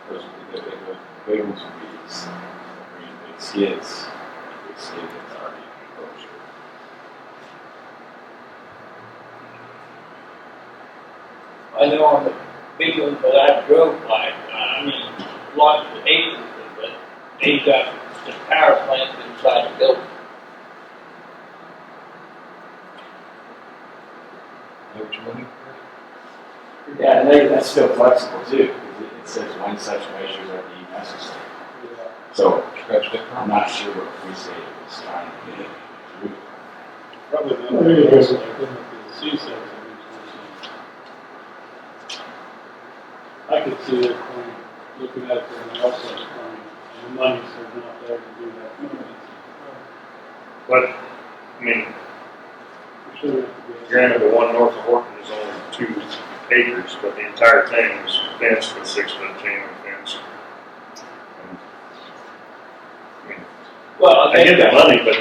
The big ones would be these, big skids. Big skid that's already enclosure. I know on the big ones that I drove by, I mean, lots of acres, but they got the power plant inside the building. Which one? Yeah, and that's still flexible too, because it says when such measures are deemed necessary. So, Scratch that. I'm not sure what we say it was trying to get it through. Probably not. There you go. Like the C-section makes more sense. I could see their point, looking at the outside point, and the money's not there to do that. But, I mean, We should have to be. granted, the one north of Horton is only 2 acres, but the entire thing is fenced with 6-foot chain link fence. And, I mean, Well, I get the money, but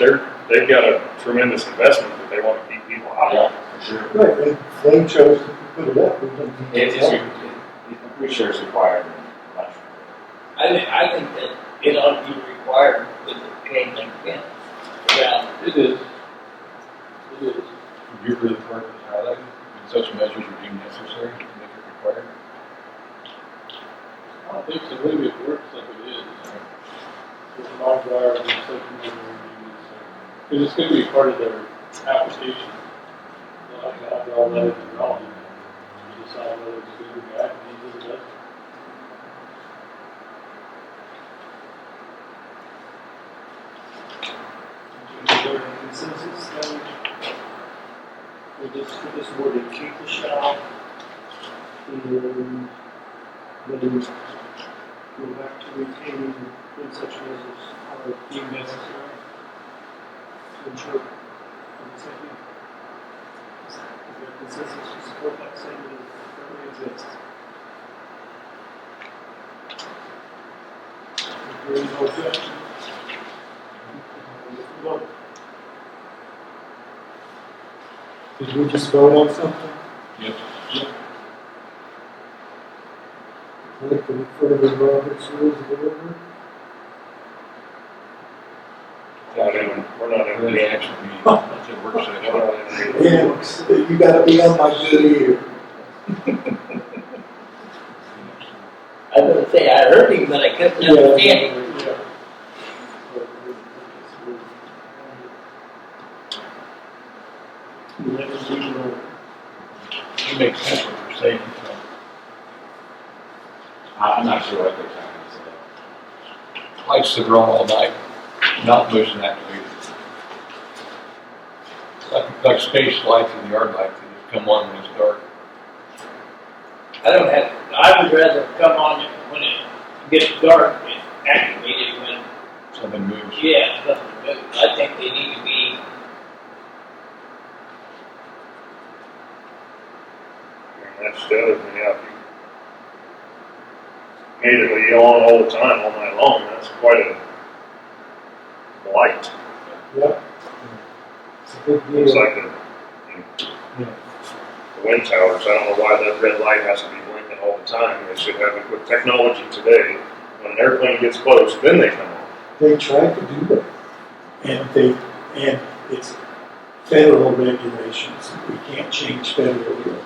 they've got a tremendous investment that they want to keep people out of. For sure. Right, they chose to put it up, we didn't. I'm pretty sure it's required in electrical. I think that it ought to be required with the chain link fence. Yeah, It is. It is. Would you agree with the part that's highlighted? And such measures are deemed necessary to make it required? I don't think so, maybe it works like it is. With barbed wire and such measure, because it's going to be part of their application. They'll have all that in the drawing. You decide whether it's good or bad, and needs it. Is there a consensus then with this wording, keep the shall, and then go back to retaining when such measures are deemed necessary to ensure public safety? Is there a consensus to support that statement that currently exists? If there is no objection, let's move on. Did we just vote on something? Yep. Like to refer to the Robert's rules of order? We're not in Or the the action. action meeting, it's a work We're session. not in the Yeah, you gotta be on my good ear. I was gonna say, I heard him, but I couldn't understand him. It makes sense what you're saying, so. I'm not sure what they're trying to say. Lights that are on all night, not motion activated. Like space lights and yard lights, they just come on when it's dark. I would rather come on when it gets dark and activate it when, Something moves. yeah, something moves. I think they need to be, And that's the other thing, yeah. If you made it on all the time, all night long, that's quite a light. Yep. It's a big It's deal. like Yeah. the wind towers. I don't know why that red light has to be blinking all the time. They should have it with technology today. When an airplane gets close, then they come on. They tried to do it, and it's federal regulations. We can't change federal regulations.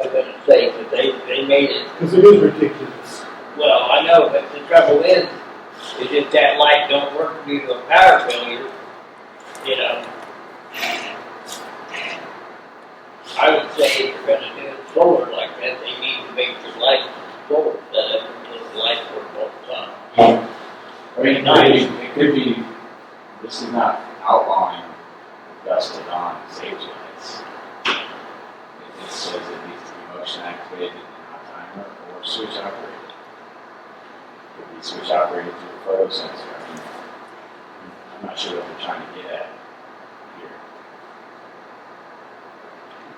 I was gonna say, that they made it, Because it is ridiculous. well, I know, but the trouble is if that light don't work due to a power failure, you know. I would say if you're gonna do it solar like that, they need to make the light solar set up until the lights work all the time. I mean, it could be, this is not outlawing dusk to dawn safety lights. It says it needs to be motion activated and not timer or switch operated. It could be switch operated through a photo sensor. I mean, I'm not sure what they're trying to get at here.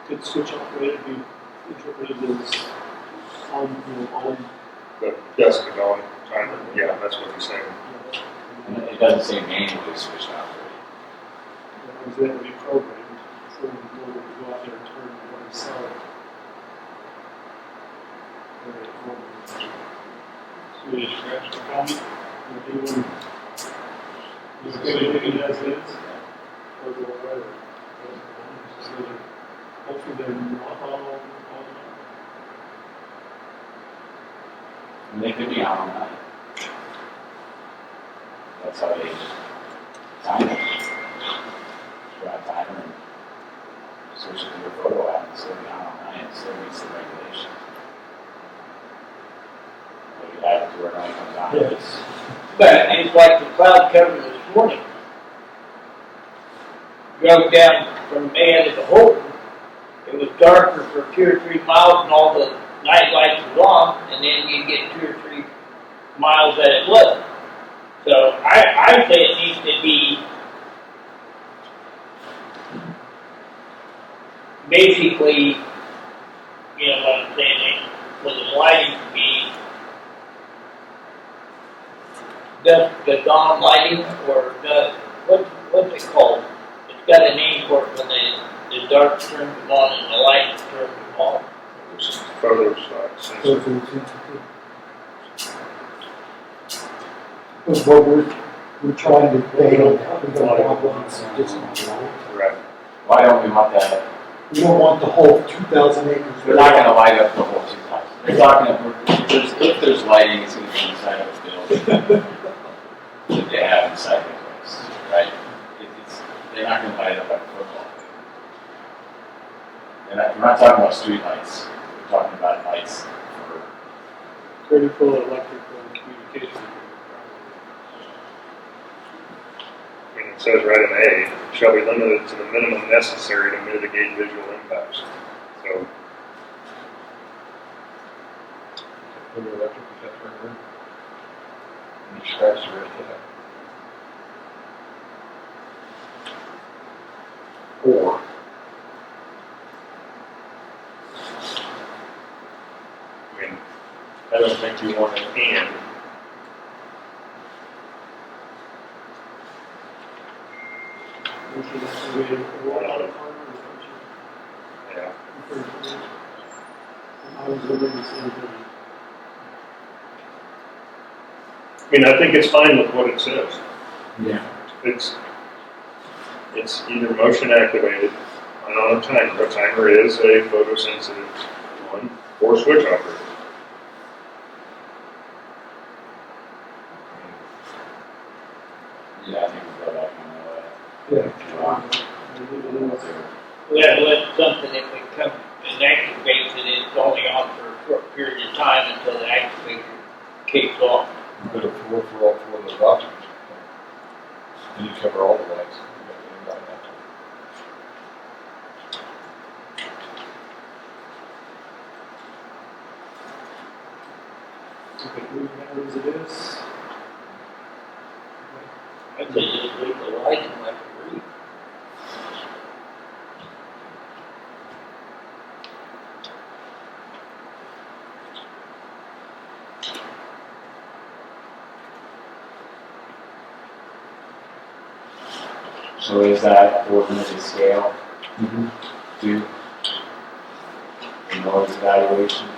Could switch operated be interpreted as on. The dusk to dawn timer, yeah, that's what he's saying. And it doesn't say manually switch operated. Is that would be programmed, so we go out there and turn on one side. So you scratch the comment? Anyone, is it as is? Or go away? So hopefully they're not all. And they could be on all night. That's how they time it. Grab timer and switch it to your photo app and still be on all night. It still meets the regulation. They could have it to where it only comes on. Yes. But it's like the cloud cover this morning. Drove down from Mayan to Holton. It was darker for 2 or 3 miles and all the night lights was on, and then you get 2 or 3 miles that it wasn't. So I say it needs to be basically, you know what I'm saying, for the lighting to be the dawn lighting or the, what's it called? It's got a name for it when the dark turns them on and the light turns them on. Photo shots. Because what we're trying to bail out of the problems, just not. Right. Why don't we want that? We don't want the whole 2,000 acres. They're not going to light up the whole 2,000. They're talking if there's lighting, it's going to be inside of the building that they have inside the place, right? They're not going to light up like a football field. We're not talking about street lights. We're talking about lights for Critical electrical communication. And it says right in A, shall be limited to the minimum necessary to mitigate visual impacts. So, Photo electric, is that right there? And you scratch the rest of that. or. I mean, I don't think you want an and. Yeah. I was living the same thing. I mean, I think it's fine with what it says. yeah. It's either motion activated on a timer. A timer is a photosensitive one, or switch operated. Yeah, I think we'll go back on that way. We gotta let something, if it comes and activates it, it's only on for a short period of time until the activator kicks off. Put a floor for all 4 of those options. And you cover all the lights. You got everybody out If it moves down as it is. I could just leave the light in like a reef. So is that limited scale to the noise evaluation?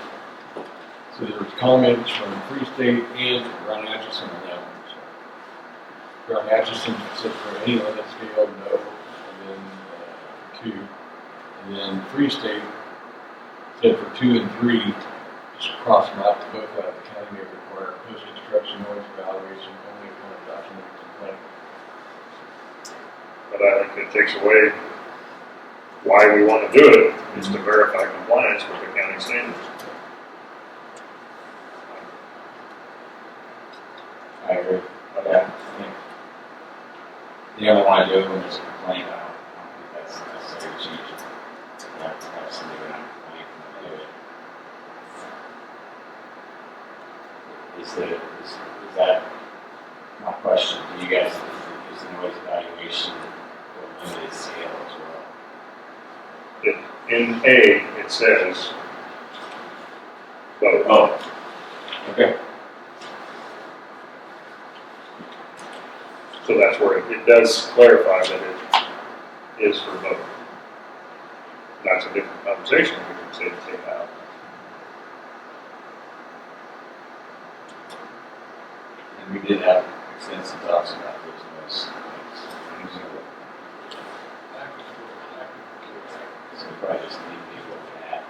So there was comments from Free State and from Brown Atchison on that one. So Brown Atchison said for any limit scale, no, and then 2. And then Free State said for 2 and 3, just cross them out to both out. The county may require post-construction noise evaluation only upon a documented complaint. But I think it takes away why we want to do it, is to verify compliance with the county standards. I agree. Yeah, I think you don't want to do it when there's a complaint. I don't think that's necessary to change it. You have to have somebody around complaint and do it. Is that my question? Do you guys use the noise evaluation or limited scale as well? In A, it says, both. Oh, okay. So that's where it does clarify that it is for both. That's a different conversation, we can say the same out. And we did have extensive talks about those noise things. So we probably just need to look at.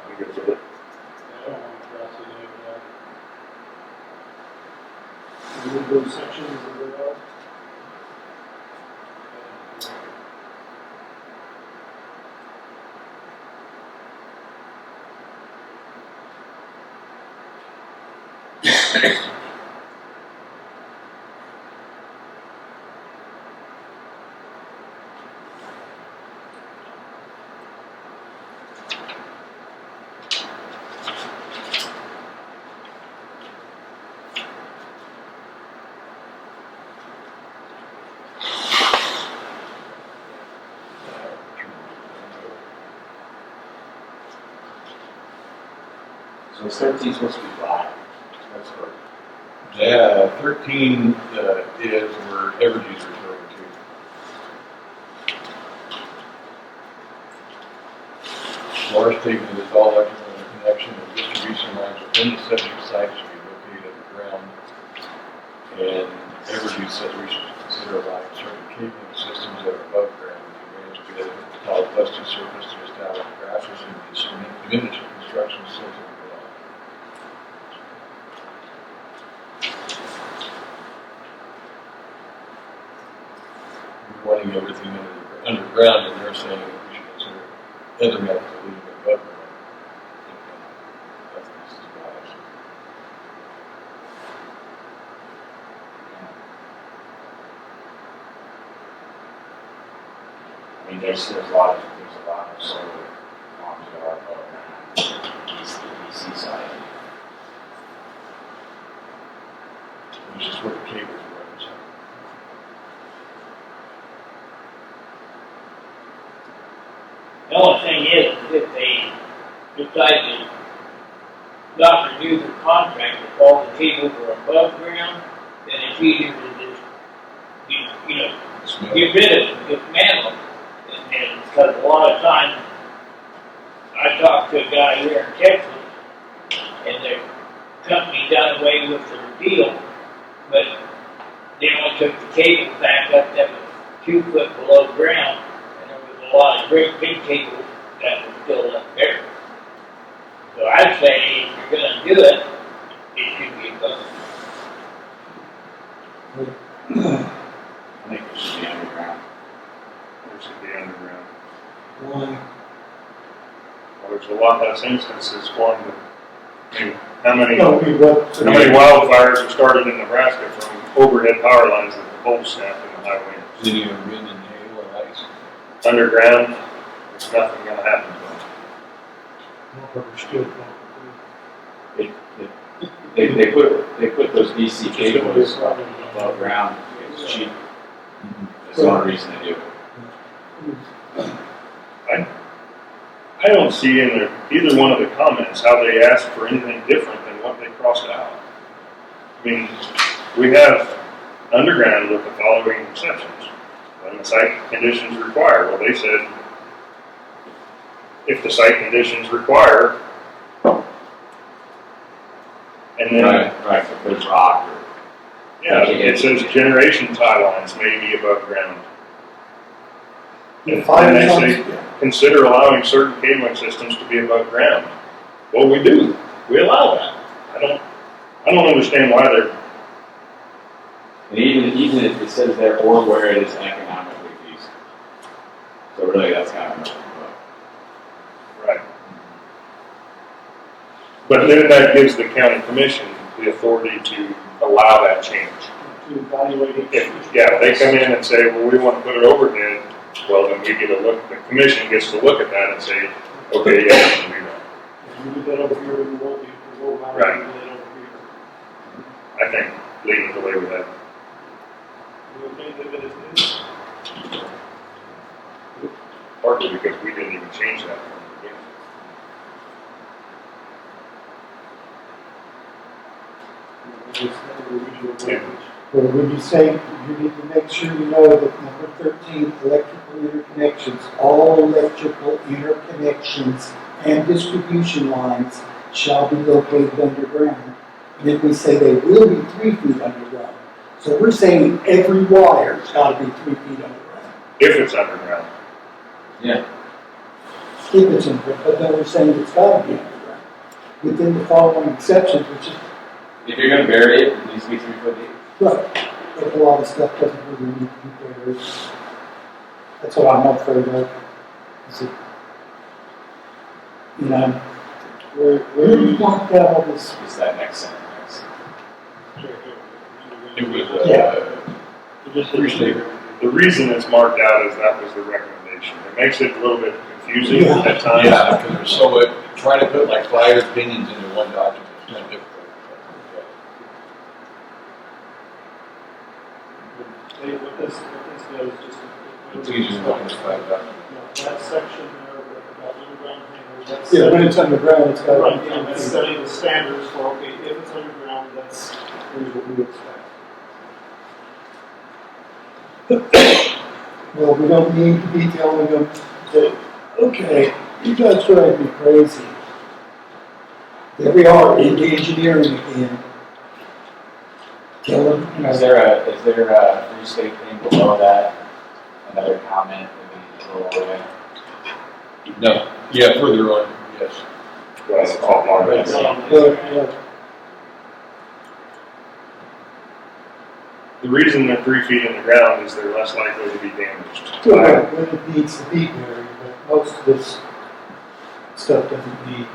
I'm good with it. I don't want to cross any of that. Remove those sections of the law. So is 13 supposed to be 5? That's what. Yeah, 13 is where Evergy's referring to. Our statement is all electrical interconnection and distribution lines within the subject site should be located underground. And Evergy says we should consider allowing certain cabling systems that are above ground to be arranged together with the tall dusty surface to establish grasses and diminish construction silt. Wanting everything underground, and they're saying we should consider other methods of leaving it above ground. That's this is bias. I mean, there's a lot of solar farms that are above ground, DC side. Which is where the cables run. So. The only thing is, if they decide to not renew their contract, if all the cables are above ground, then it's easier to just, get rid of them, dismantle them. And because a lot of times, I talked to a guy here in Texas, and the company done away with their deal, but they only took the cable back up that was 2 foot below ground, and there was a lot of great big cables that was still up there. So I'd say if you're gonna do it, it should be above. I think it should be underground. It should be underground. One, Well, there's a lot less instances formed. I mean, how many wildfires have started in Nebraska from overhead power lines that the poles snapped in the high wind? Any wind and hail and ice. Underground, there's nothing gonna happen to them. Understood. They put those DC cables above ground, it's cheap. That's the only reason they do it. I don't see in either one of the comments how they ask for anything different than what they crossed out. I mean, we have underground with the following exceptions. When the site conditions require, well, they said, if the site conditions require, and then, Right, if there's rock or. yeah, it says generation tie lines may be above ground. And they say, consider allowing certain cabling systems to be above ground. Well, we do. We allow that. I don't understand why they're. And even if it says there or where it is economically feasible. So really, that's kind of Right. But then that gives the county commission the authority to allow that change. To evaluate it. Yeah, they come in and say, well, we want to put it overhead, well, then we get a look, the commission gets to look at that and say, okay, yeah, we can do that. If you do that over here, we won't be, we won't allow Right. you to do that over here. I think leave it the way we have. You okay with it as is? Partly because we didn't even change that from the beginning. Well, when you say, you need to make sure you know that number 13, electrical interconnections, all electrical interconnections and distribution lines shall be located underground. And then we say they will be 3 feet underground. So we're saying every wire's got to be 3 feet underground. If it's underground. Yeah. If it's underground, but then we're saying it's got to be underground. Within the following exceptions, which is, If you're gonna bury it, it needs to be 3 foot deep. right, but a lot of stuff doesn't really need to be buried. That's what I'm afraid of. Is it, you know, where do you want that all this? Is that next sentence? It was, The reason it's marked out is that was the recommendation. It makes it a little bit confusing Yeah. at times. yeah, because so trying to put like 5 opinions into one document is kind of difficult. What this does is just. It's easier than looking at 5 documents. That section there about underground hangers, that's. Yeah, when it's underground, it's got Right, to and that's be. setting the standards for, okay, if it's underground, that's, here's what we expect. Well, we don't need to be telling them that, okay, you guys drive me crazy. There we are, into engineering again. Tell them, you know. Is there a free state thing below that? Another comment that we need to go away? No, yeah, further on, yes. Well, it's all marked Right. out. But, The reason they're 3 feet in the ground is they're less likely to be damaged. well, when it needs to be buried, but most of this stuff doesn't need.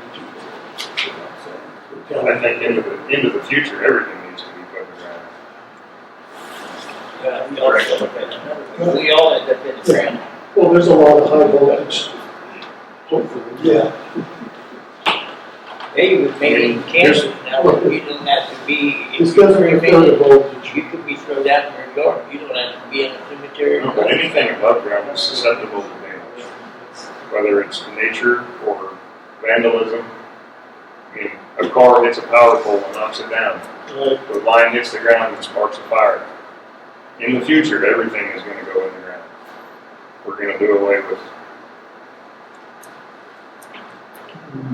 I think into the future, everything needs to be put in the ground. We all end up in the ground. Well, there's a lot of high voltage. Hopefully. Yeah. They would make cameras now, you don't have to be. This doesn't refer to voltage. You could be thrown out in your yard, you don't have to be in a cemetery. But anything above ground is susceptible to damage, whether it's nature or vandalism. I mean, a car hits a power pole and knocks it down. The line hits the ground and sparks a fire. In the future, everything is going to go in the ground. We're going to do away with.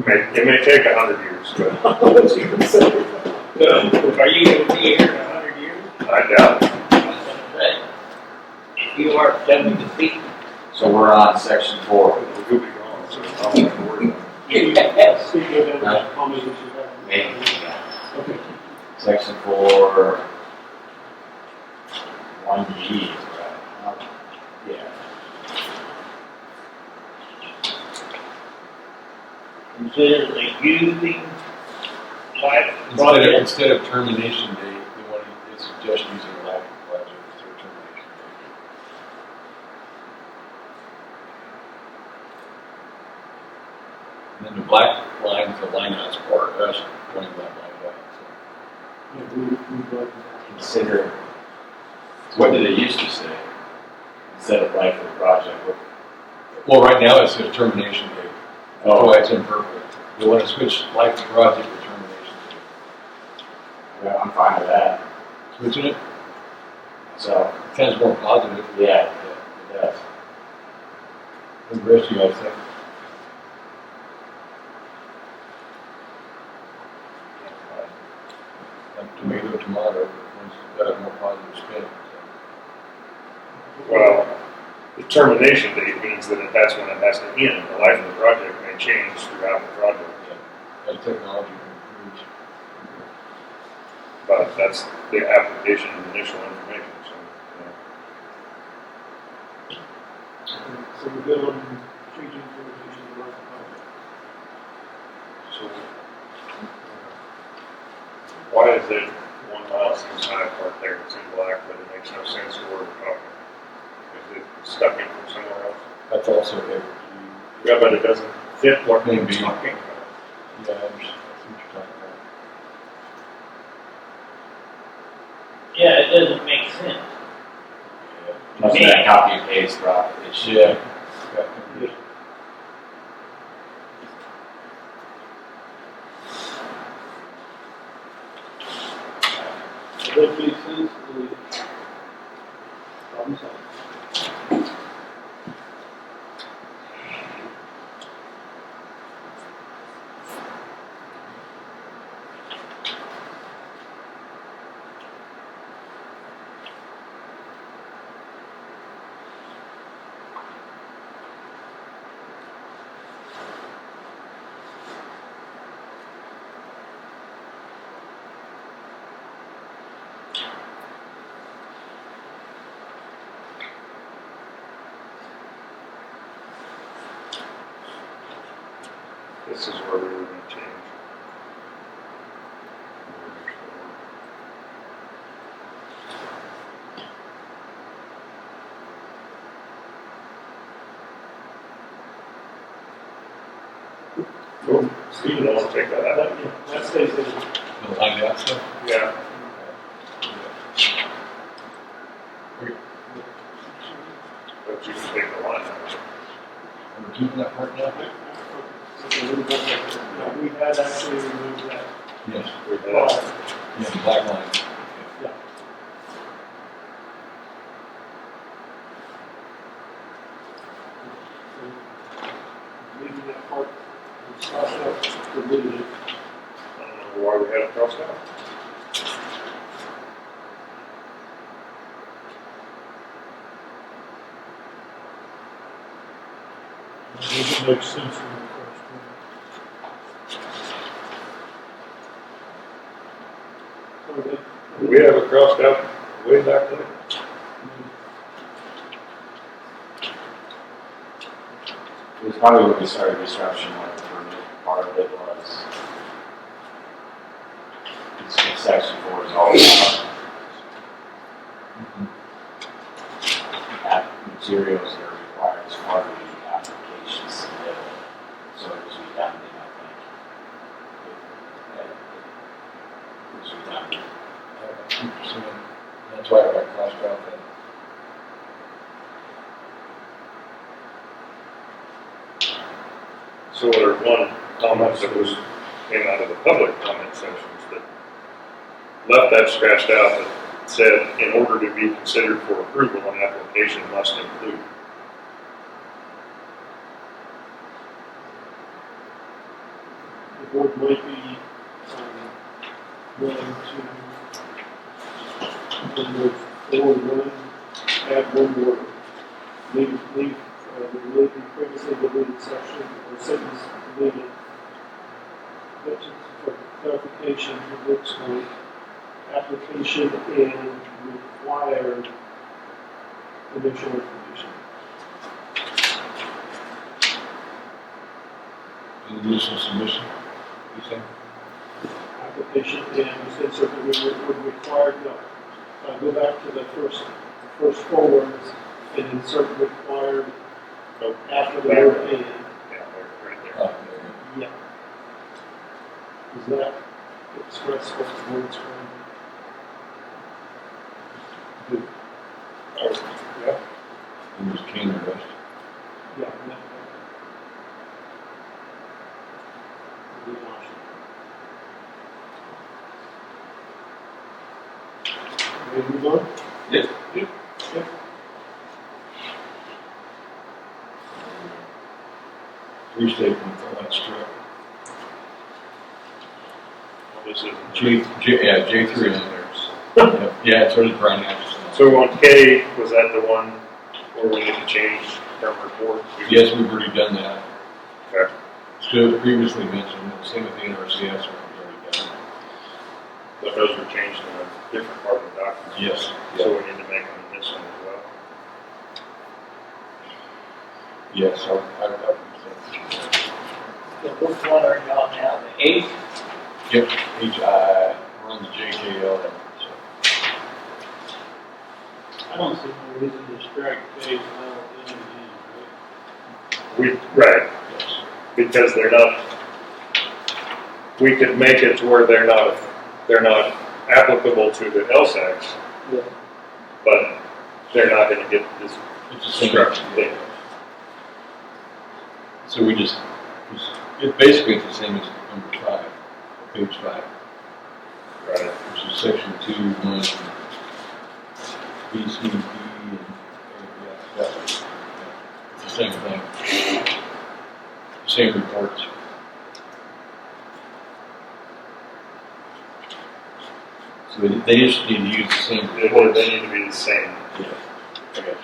It may take 100 years, but Are you gonna be here in 100 years? I doubt it. I was gonna say, if you are 70 feet. So we're on section 4. We'll be gone, so I'm not worried about it. Speaking of that, comment that you have. Maybe, yeah. Okay. Section 4, 1G is right. Yeah. Consider the using life project. Instead of termination date, they suggest using life project as their termination date. And then the black lines, the line outs for us running that like that, so. Yeah, we'd like that. Consider, what did it used to say? Instead of life of the project, what, Well, right now it says termination date. That's why it's in purple. We want to switch life of project to termination date. well, I'm fine with that. Switching it, So, sounds more positive. yeah, it does. And the rest of you guys think? Like tomato, tomato, one's got a more positive spin. Well, the termination date means that that's when it has to end. The life of the project may change throughout the project, As technology improves. but that's the application and initial information, so, So we're good on changing termination of life of project. So, why is it 1 mile since Hyde Park there, it's in black, but it makes no sense for where we're talking? Is it stuck in from somewhere else? That's also every. Yeah, but it doesn't fit what we're Maybe. talking about. Yeah, I understand. I see what you're talking about. Yeah, it doesn't make sense. Must be that copy and paste problem. It should. Yeah. That makes sense, problem solved. This is where we were going to change. Cool. Stephen, I want to take that out. That stays in. The lined out stuff? Yeah. But you can take the line out. And we're keeping that part now? No, we had actually removed that. Yes. With that. Yeah, the black line. Yeah. Leaving that part, crossed out, deleted it. I don't know why we had it crossed out. It doesn't make sense from the first one. Okay. Did we have it crossed out way back then? It was probably when we started disruption, like the first part of it was. Section 4 is all about materials that are required as part of the application submitted. So it was redundant, I think. It was redundant. That's why I got crossed out then. So there was one comment that was, came out of the public comment sections that left that scratched out that said, in order to be considered for approval, an application must include. The board might be willing to move forward, add one word. Leave the previously deleted section or sentence deleted. But for clarification, it looks like application and required initial information. Initial submission, you think? Application and insert the word required, no. Go back to the first four words and insert required after the word and. Yeah, right there. Oh, Yeah. Is that Express what's the word screen. Yeah. And just came the rest. Yeah. Good option. Ready to move on? Yep. Yep. Three statements, all that struck. Well, this isn't. J3 in there. Yeah, so did Brian Atchison. So on K, was that the one where we need to change term report? Yes, we've already done that. Okay. So previously mentioned, same with the NRCS, we've already done. But those were changed in a different part of the document. Yes. So we need to make them in this one as well. Yes, I've So which one are you on now, the eighth? Yep, we're on the JKL. So. I don't see no reason to strike phase L, N, and N, Right, Yes. because they're not, we could make it to where they're not applicable to the LSACs, Yeah. but they're not gonna get this It's the same. structure thing. So we just, basically it's the same as number 5, page 5, Right. which is section 2, 1, B, C, D, and yeah, that was, it's the same thing. Same reports. So they just need to use the same They reports. they need to be the same. Yeah, I got you.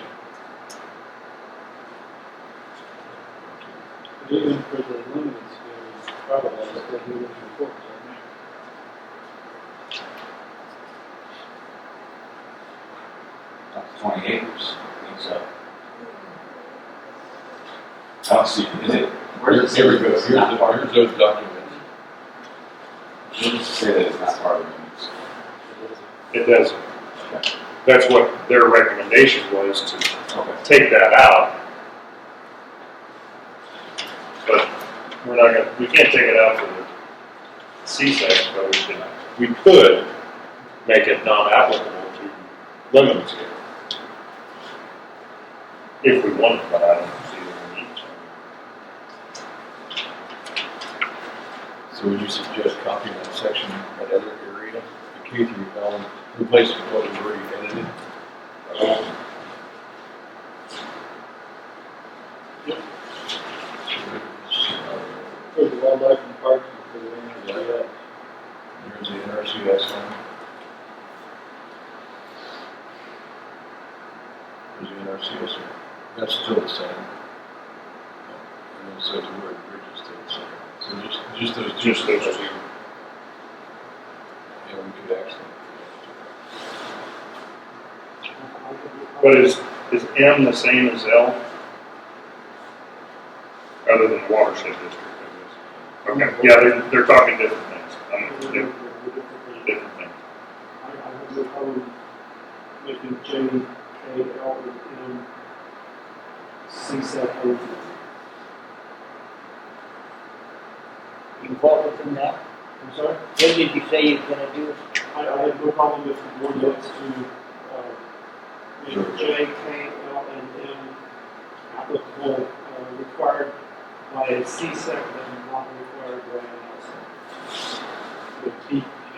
But even for the limited scale, probably that's what he was reporting, Up to 20 acres, I think so. I don't see, is it, where's it? Here we go, It's not part here's of those documents. it. Let's say that it's not part of the minutes. It doesn't. Okay. That's what their recommendation was, to Okay. take that out. But we're not gonna, we can't take it out for the CSEC, but we could make it non-applicable to limited scale. If we wanted, but I don't see that we need to. So would you suggest copying that section, that other area, the K through L, replace it with what we've already edited? for the wildlife and parks and for the NRCS. There's the NRCS one. There's the NRCS one. That's still the same. And then it says the word bridge is still the same. So just those two. Just those two. Yeah, we could actually. But is M the same as L? Other than the watershed district, I guess. Okay, yeah, they're talking different things. I mean, different things. I have no problem making J, K, L, and M, CSEC, and What was in that? I'm sorry? What did you say you were gonna do? I have no problem if the board wants to, make J, K, L, and M applicable, required by a CSEC and not required by an LSEC. The P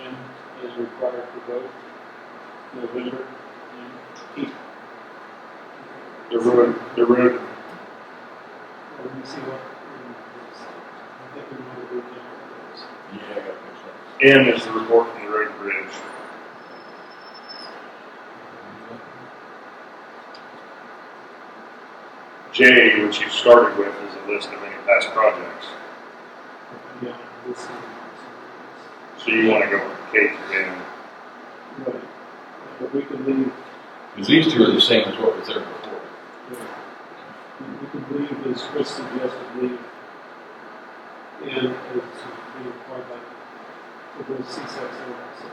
M is required for both November and P. The road, Let me see what, I think we might have written down those. Yeah, I got this M is the report from the road and bridge. J, which you started with, is a list of any past projects. Yeah, this is. So you want to go with K through M. Right. But we can leave, Because these two are the same as what was there before. we can leave, as Chris suggested, leave in as being required by, for both C6 and L6.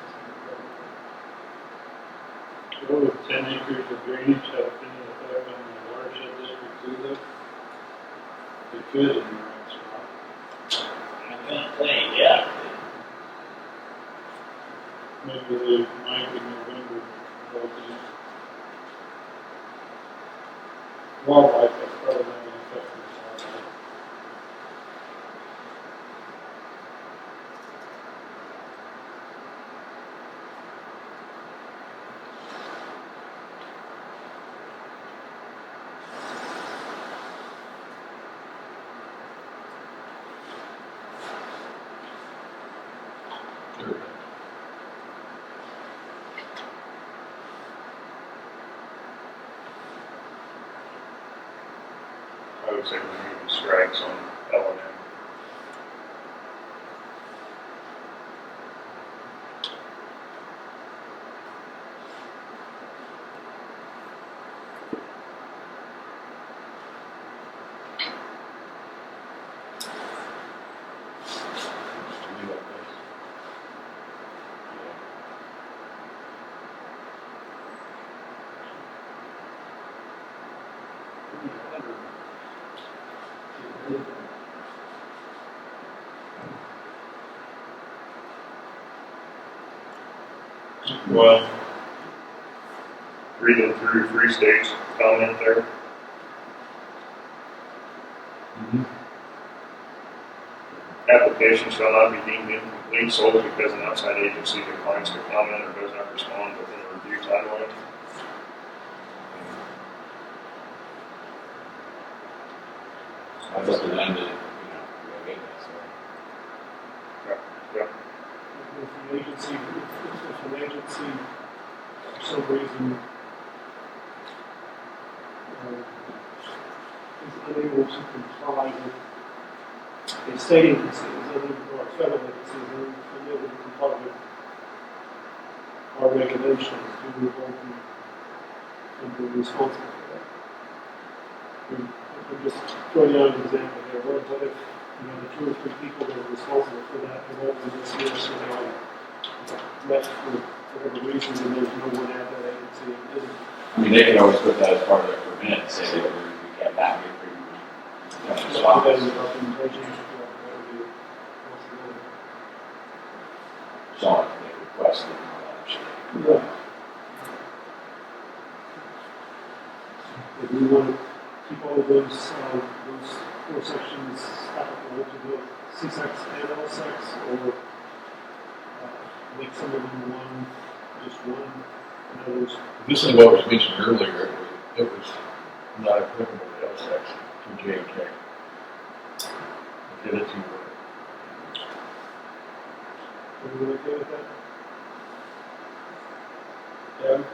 So with 10 acres of drainage have any effect on the watershed district too, though? It could in your own spot. I'm gonna say, yeah. maybe they might in November, but the wildlife, that's probably not going to affect this wildlife. Sure. I would say we need the strikes on L and M. Leave it at this. Well, reading through Free State's comment there, application shall not be deemed incomplete solely because an outside agency declines to comment or does not respond within a review timeline. That's up to them to, get that, so. Yep. If an agency, for some reason, is unable to comply with a state agency, is unable, or a federal agency, is unable to comply with our regulations, do we hold them responsible for that? I'm just throwing out an example here. What if, the 2 or 3 people that are responsible for that, and all of them this year, so they all left for whatever reasons, and there's no one at that agency, and isn't. I mean, they could always put that as part of their permit, and say that we kept that, we That would be documentation, that would be a possibility. So they requested, Yeah. If we want to keep all of those 4 sections applicable to both C-sex and L-sex, or make some of them just one, and others. This is what was mentioned earlier, it was not applicable to LSEX, to J&K. The other 2 were. Everyone okay with that? Yeah, I'm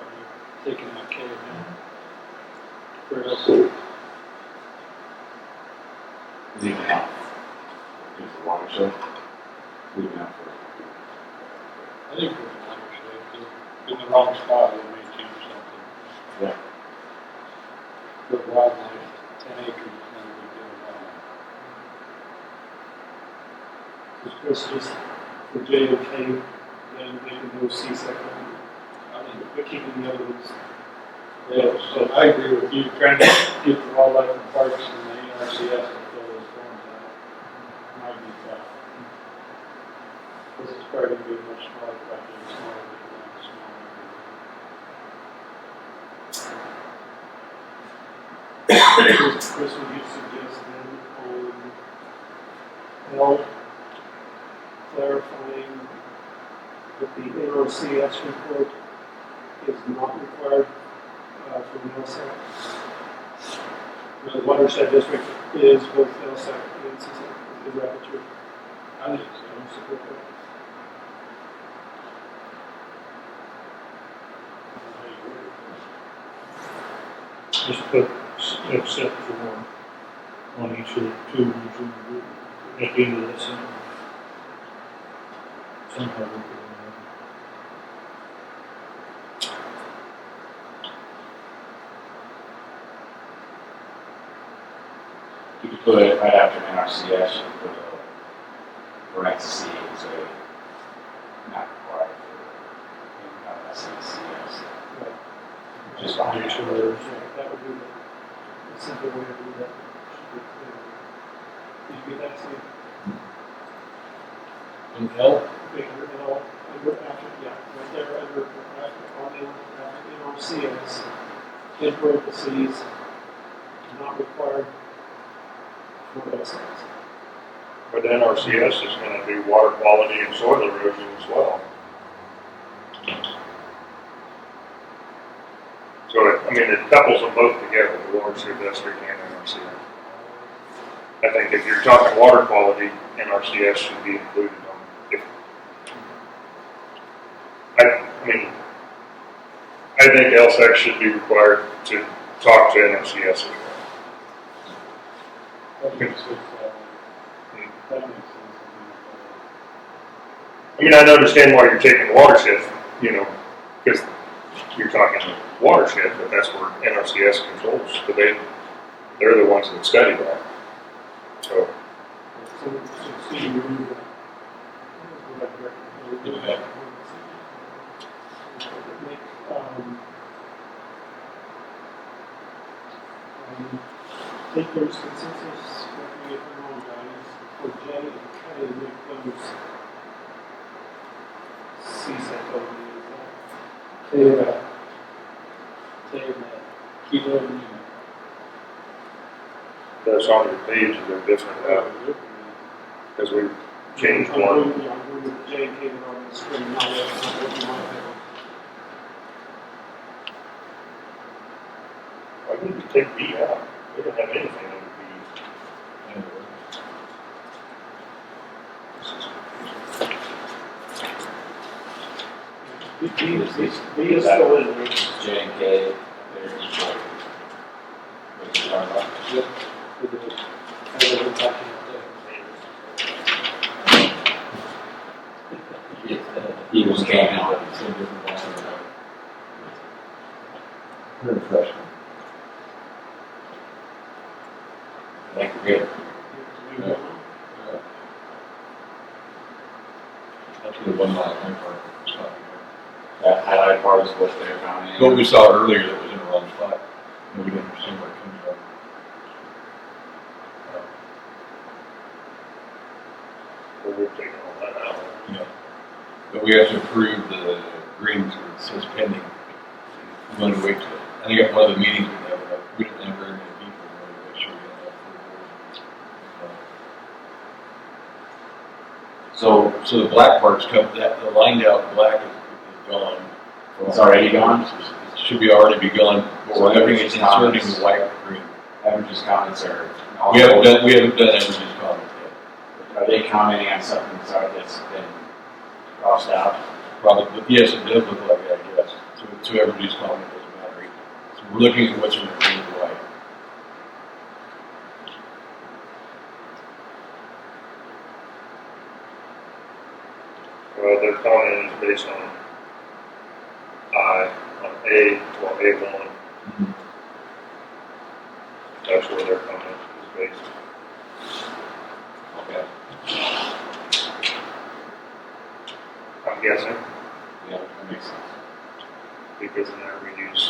taking that K now. Where else? leave it out. Is the watershed, leave it out for. I think we're in watershed, in the wrong spot, we may change something. Yeah. But wildlife, 10 acres is not a big deal at all. Is Chris just for J and K, then making those C-sex, but keeping the other ones? Yeah, so I agree with you, trying to get the wildlife and parks and the NRCS to fill those forms out. Might be tough. This is probably going to be a much smaller project, smaller. Chris, would you suggest then on L, clarifying that the NRCS report is not required for the LSAC? The watershed district is both LSAC and CSAC. Is that true? I think so. Support that. Just put except for one on each of the 2 regions at the end of that sentence. Somehow we could, You could put it right after NRCS, you could put a parenthesis and say, not required for SNCS. Just behind Make it. sure that would be the simple way to do that. Should be clear. Did you get that, Steve? In L, be under L, under after, yeah, right there, under, on the, after NRCS, in parentheses, not required for estimates. But NRCS is gonna do water quality and soil erosion as well. So, I mean, it couples them both together, the watershed district and NRCS. I think if you're talking water quality, NRCS should be included on, if, I mean, I think LSAC should be required to talk to NRCS as well. That makes sense. That makes sense. I mean, I understand why you're taking the watershed, because you're talking watershed, but that's where NRCS controls, but they're the ones that study that. So, So you remove that. I think there's consensus, correct me if I'm wrong, guys, for J and K, make those CSEC only, is that? Keep it in. that's on your page, they're different now, because we changed I'm one. going with the J and K that are on the screen, not what you might have. I need to take B out, we don't have anything under B. B is still in there. J and K, they're equal. What you're talking about. Yep. It is. I will go back in Eagles came out. Very freshman. I think we're good. That's the 1 mile lane part. It's not good. That highlight part is what they're counting. What we saw earlier that was in the wrong spot, and we didn't understand where it comes from. Well, we're taking all that out. Yeah. But we have to approve the agreement where it says pending. We wanted to wait till, I think at one of the meetings we didn't have very many people, we wanted to make sure we had enough for the board. So the black part's come, that, the lined out black is gone. It's already gone? It should be already be gone, but So we're having averages it inserting comments. the white green. Averages comments are. We haven't done averages comments yet. Are they commenting on something that's been crossed out? Probably, but yes, it does look like that, yes. So averages comment doesn't matter either. So we're looking at what's in the green and white. Well, their comment is based on A1. That's where their comment is based. Okay. I'm guessing, Yeah, that makes sense. because in there we use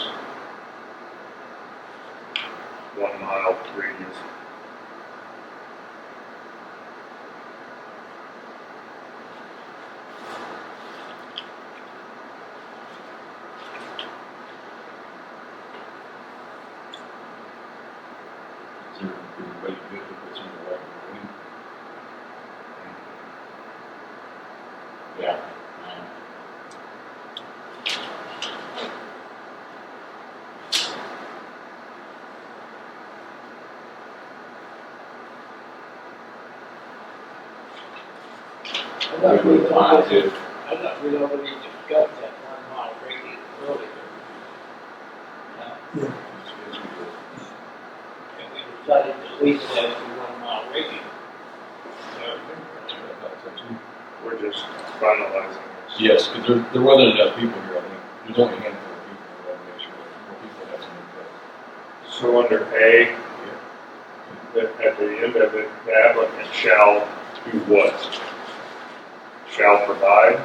1 mile radius. Is there everybody good with what's in the white and green? Yeah. I thought we Mine too. I thought we already discussed that 1 mile radius earlier. Yes, we do. And we decided to leave it as a 1 mile radius. That's what I thought so too. We're just finalizing this. Yes, because there wasn't enough people here, I think. There's only a handful of people, we want to make sure that more people have some input. So under A, at the end of it, the applicant shall do what? Shall provide?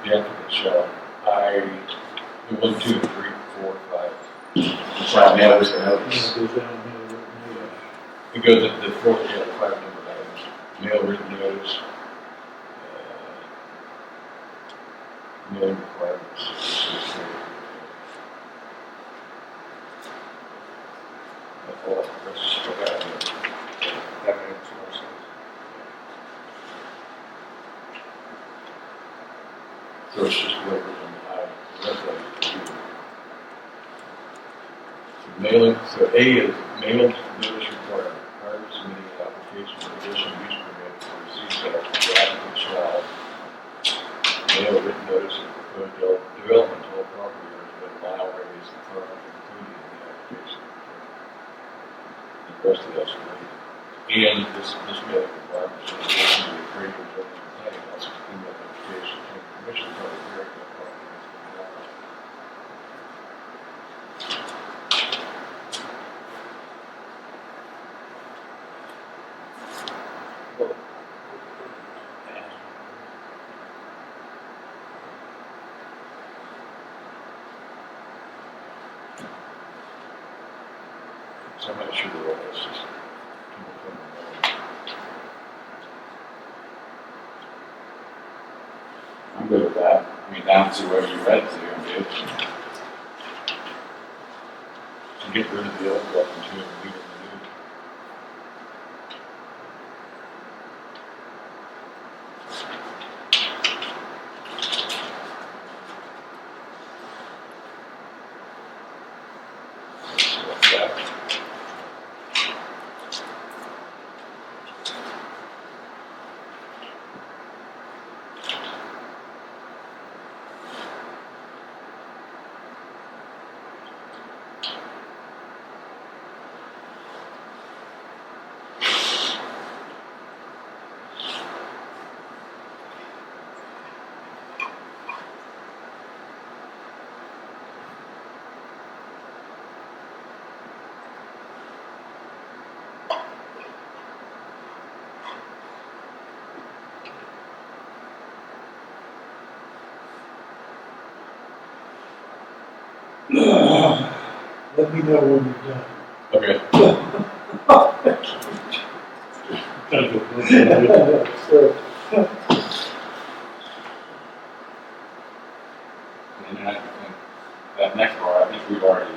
The applicant shall, the 1, 2, 3, 4, 5. Shall notice or notice. Goes down here. It goes at the fourth, yeah, the 5 number items. Mail, written notice, mailing requirements. All that rest is still out there. That makes more sense. So it's just waivers on the item. That's what you do. So mailing, so A is mailing notice required. Prior to submitting an application for additional use permit for Z-Tax, the applicant shall mail a written notice of proposed development to all property owners within a mile radius of the property included in the application. The rest of that's great. And this mailing requirement should be given to the appraiser of the planning, also email notification to the commission for the hearing of the property. So I'm not sure what this is. I'm good with that. I mean, down to where you read to, I'm good. To get rid of the old one and to leave it in the new. So that's that. Let me know when you're done. Okay. Kind of a- Sure. And I think that next part, I think we've already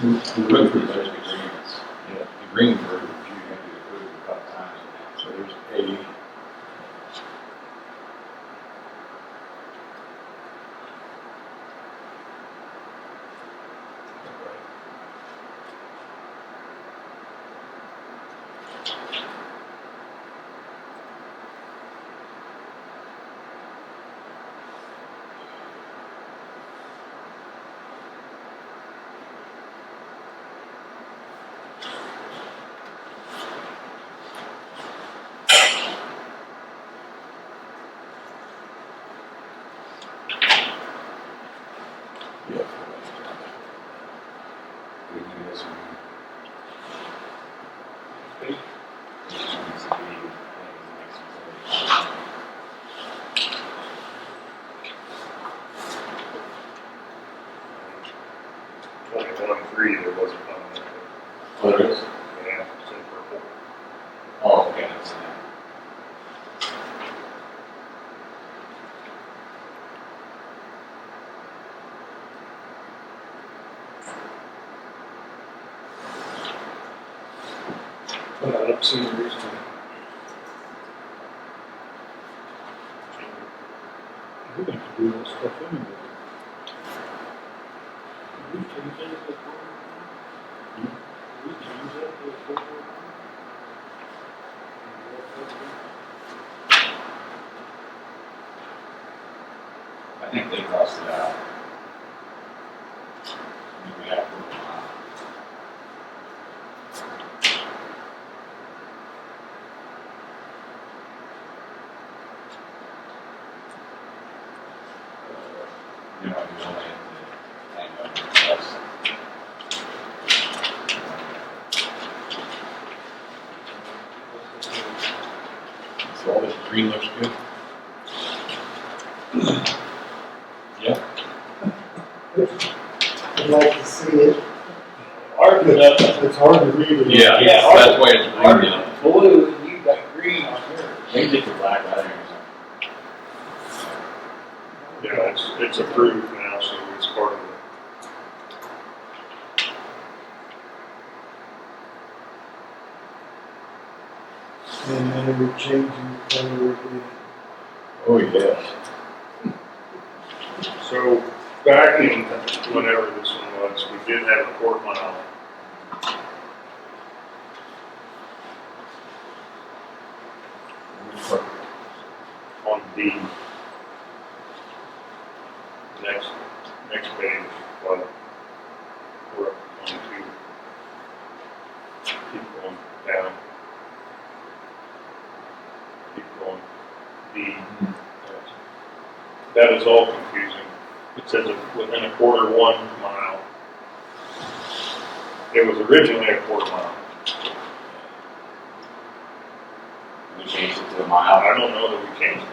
went through those agreements. Yeah, the green version. You have to approve a couple times now. So there's A. Yeah. We do this one. Okay. It just needs to be, I think, the next one. 21-3, there wasn't on there. Oh, there is? Yeah, it's in purple. Oh, okay, that's that. But I don't see the reason. We're going to do that stuff anyway. Did we change that before? Did we change that before? I think they crossed it out. We have to move on. You know, you only have to hang up your trust. So all this green looks good. Yeah. I'd like to see it. I Ours is up. It's hard to read it. Yeah, Yeah, that's why it's Ours green. is blue and you got green on yours. They get the black lettering or something. Yeah, it's approved now, so it's part of it. And then we're changing the color again. Oh, yes. So back in whenever this one was, we did have a quarter mile. On the next page, but we're up to 22. Keep going down. Keep going. That is all confusing. It says within a quarter 1 mile. It was originally a quarter mile. We changed it to a mile. I don't know that we changed it.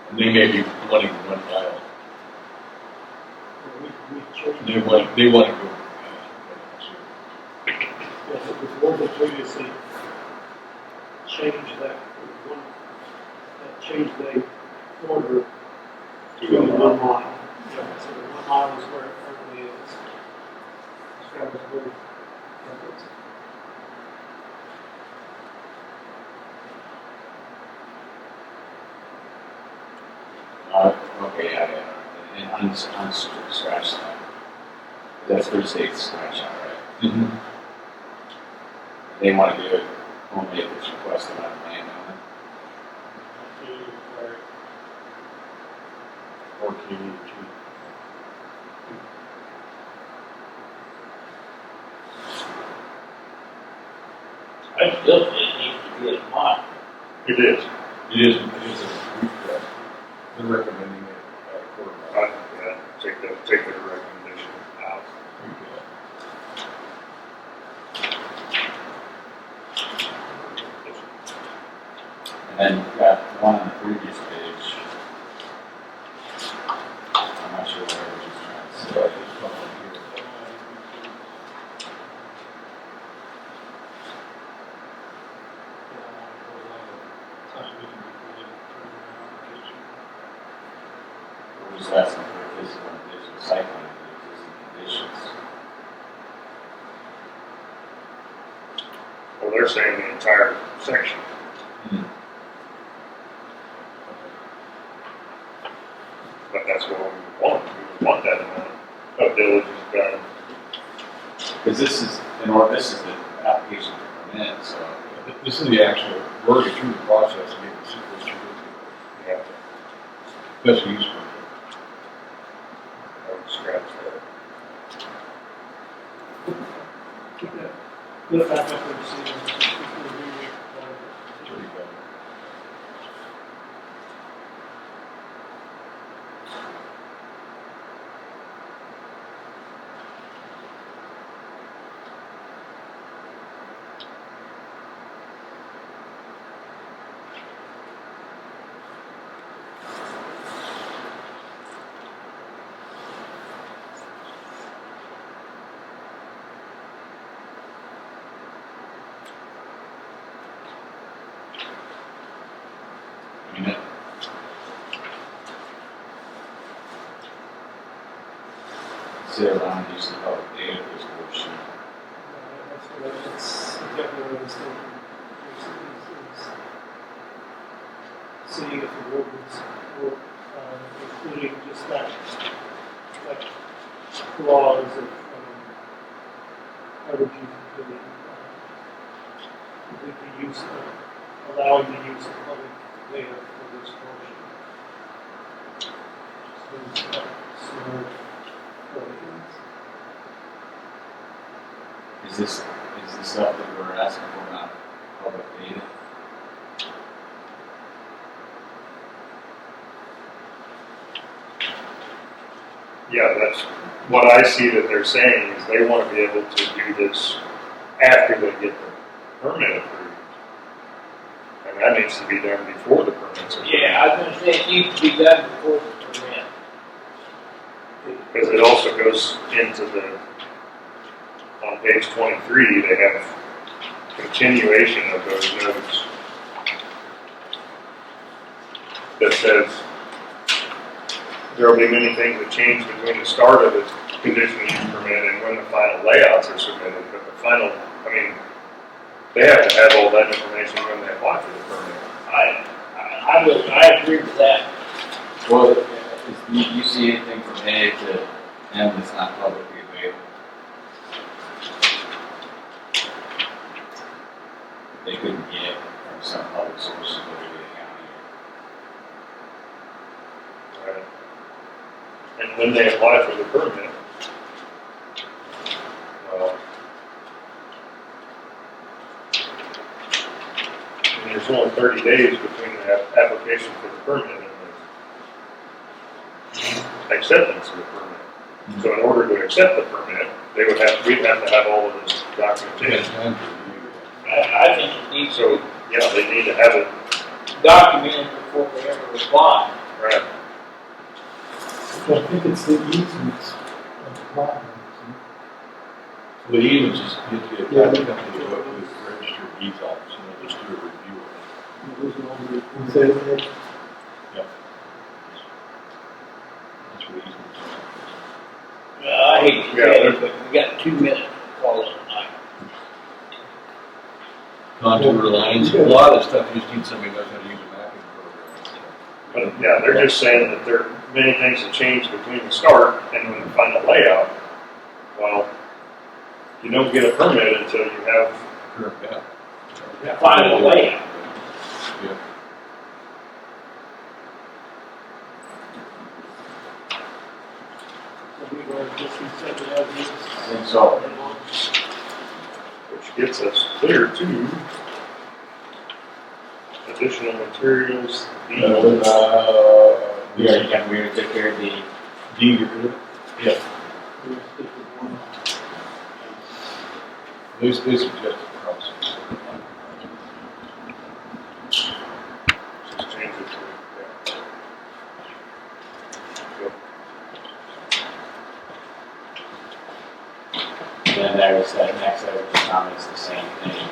And they may be wanting 1 mile. We changed. They want to go. Yes, it was one that previously changed that, one, that changed the order to 1 mile. Yeah, so the 1 mile is where it currently is. That was good. Okay, yeah. And unscratch that. That's first state scratch out, right? Mm-hmm. They want to do it only if it's requested by the landowner. Or KDH. I still think it needs to be a mile. It is. It is a week. They're recommending it at a quarter mile. Yeah, take their recommendation out. And then you've got one on the previous page. I'm not sure where it was trying to say. So it's come on here. We're just asking for a physical and digital site plan of the existing conditions. Well, they're saying the entire section. But that's what we want. We want that amount of diligence done. Because this is the application for permit, so. This is the actual, we're already through the process of getting the sequence certificate. Yeah, Special use permit. I would scratch that. Keep that, look back up and see. Pretty good. I mean, consider allowing use of the public data for this portion. That's what it's exactly what I was thinking. Is seeing if the ordinance will, including just that clause of, coverage utility, with the use of, allowing the use of public data for this portion. Just those, small provisions. Is this the stuff that we're asking for not public data? Yeah, that's what I see that they're saying is they want to be able to do this after they get the permit approved. And that needs to be done before the permit's approved. Yeah, I was gonna say it needs to be done before the permit. Because it also goes into the on page 23, they have continuation of those notes that says there will be many things that change between the start of the conditional use permit and when the final layouts are submitted. But the final, I mean, they have to have all that information when they apply for the permit. I agree with that. Well, you see anything from A to M that's not publicly available? They couldn't get from some public sources over to the county. Right. And when they apply for the permit, well, and there's only 30 days between the application for the permit and the acceptance of the permit. So in order to accept the permit, we'd have to have all of this documentation. I think it needs to So, yeah, they need to have it, be documented before they ever apply. right? I think it's the easements of the property. The easements is, you have to get a Yeah. private company to go up to the register of deeds office and they'll just do a review of Those are all the, so it- it. Yeah. That's what easements are. I hate to tell you, but we got 2 minutes to call it a night. Contour lines, a lot of stuff, you just need somebody who knows how to use a mapping program. But yeah, they're just saying that there are many things that change between the start and when the final layout. Well, you don't get a permit until you have, Sure, yeah. Final layout. Yeah. I think so. which gets us clear to additional materials, We already took care of the, D, get rid of it? Yeah. They suggested process. just change it to, yeah. And then there was that NextEra comments the same thing,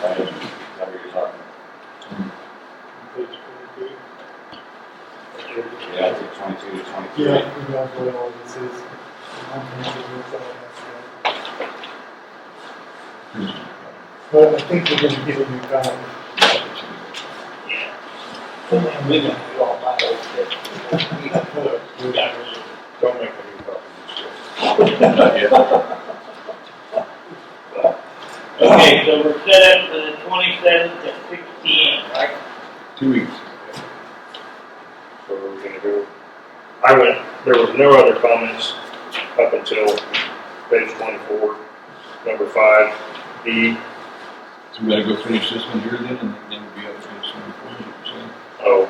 right? Is that what you're talking about? Page 22. Yeah, I took 22 to 23. yeah, we know what all this is. But I think we're gonna give a new copy. Yeah. We can do all my old stuff. We got rid of it. Don't make any copies. Not yet. Okay, so we're set up for the 27th at 6 p.m., right? 2 weeks. So we're gonna go, there was no other comments up until page 24, number 5, B. So we gotta go finish this one here then, and then we'll be able to finish number 4, what you're saying? Oh,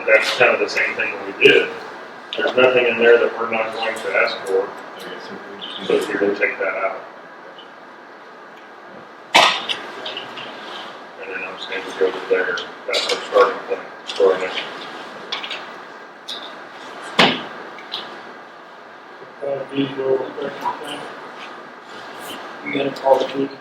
that's kind of the same thing that we did. There's nothing in there that we're not going to ask for, Okay, so we just so you're gonna take that out. And then I'm saying we go to there, that's our starting point for our next. Visual inspection thing. You gotta call the meeting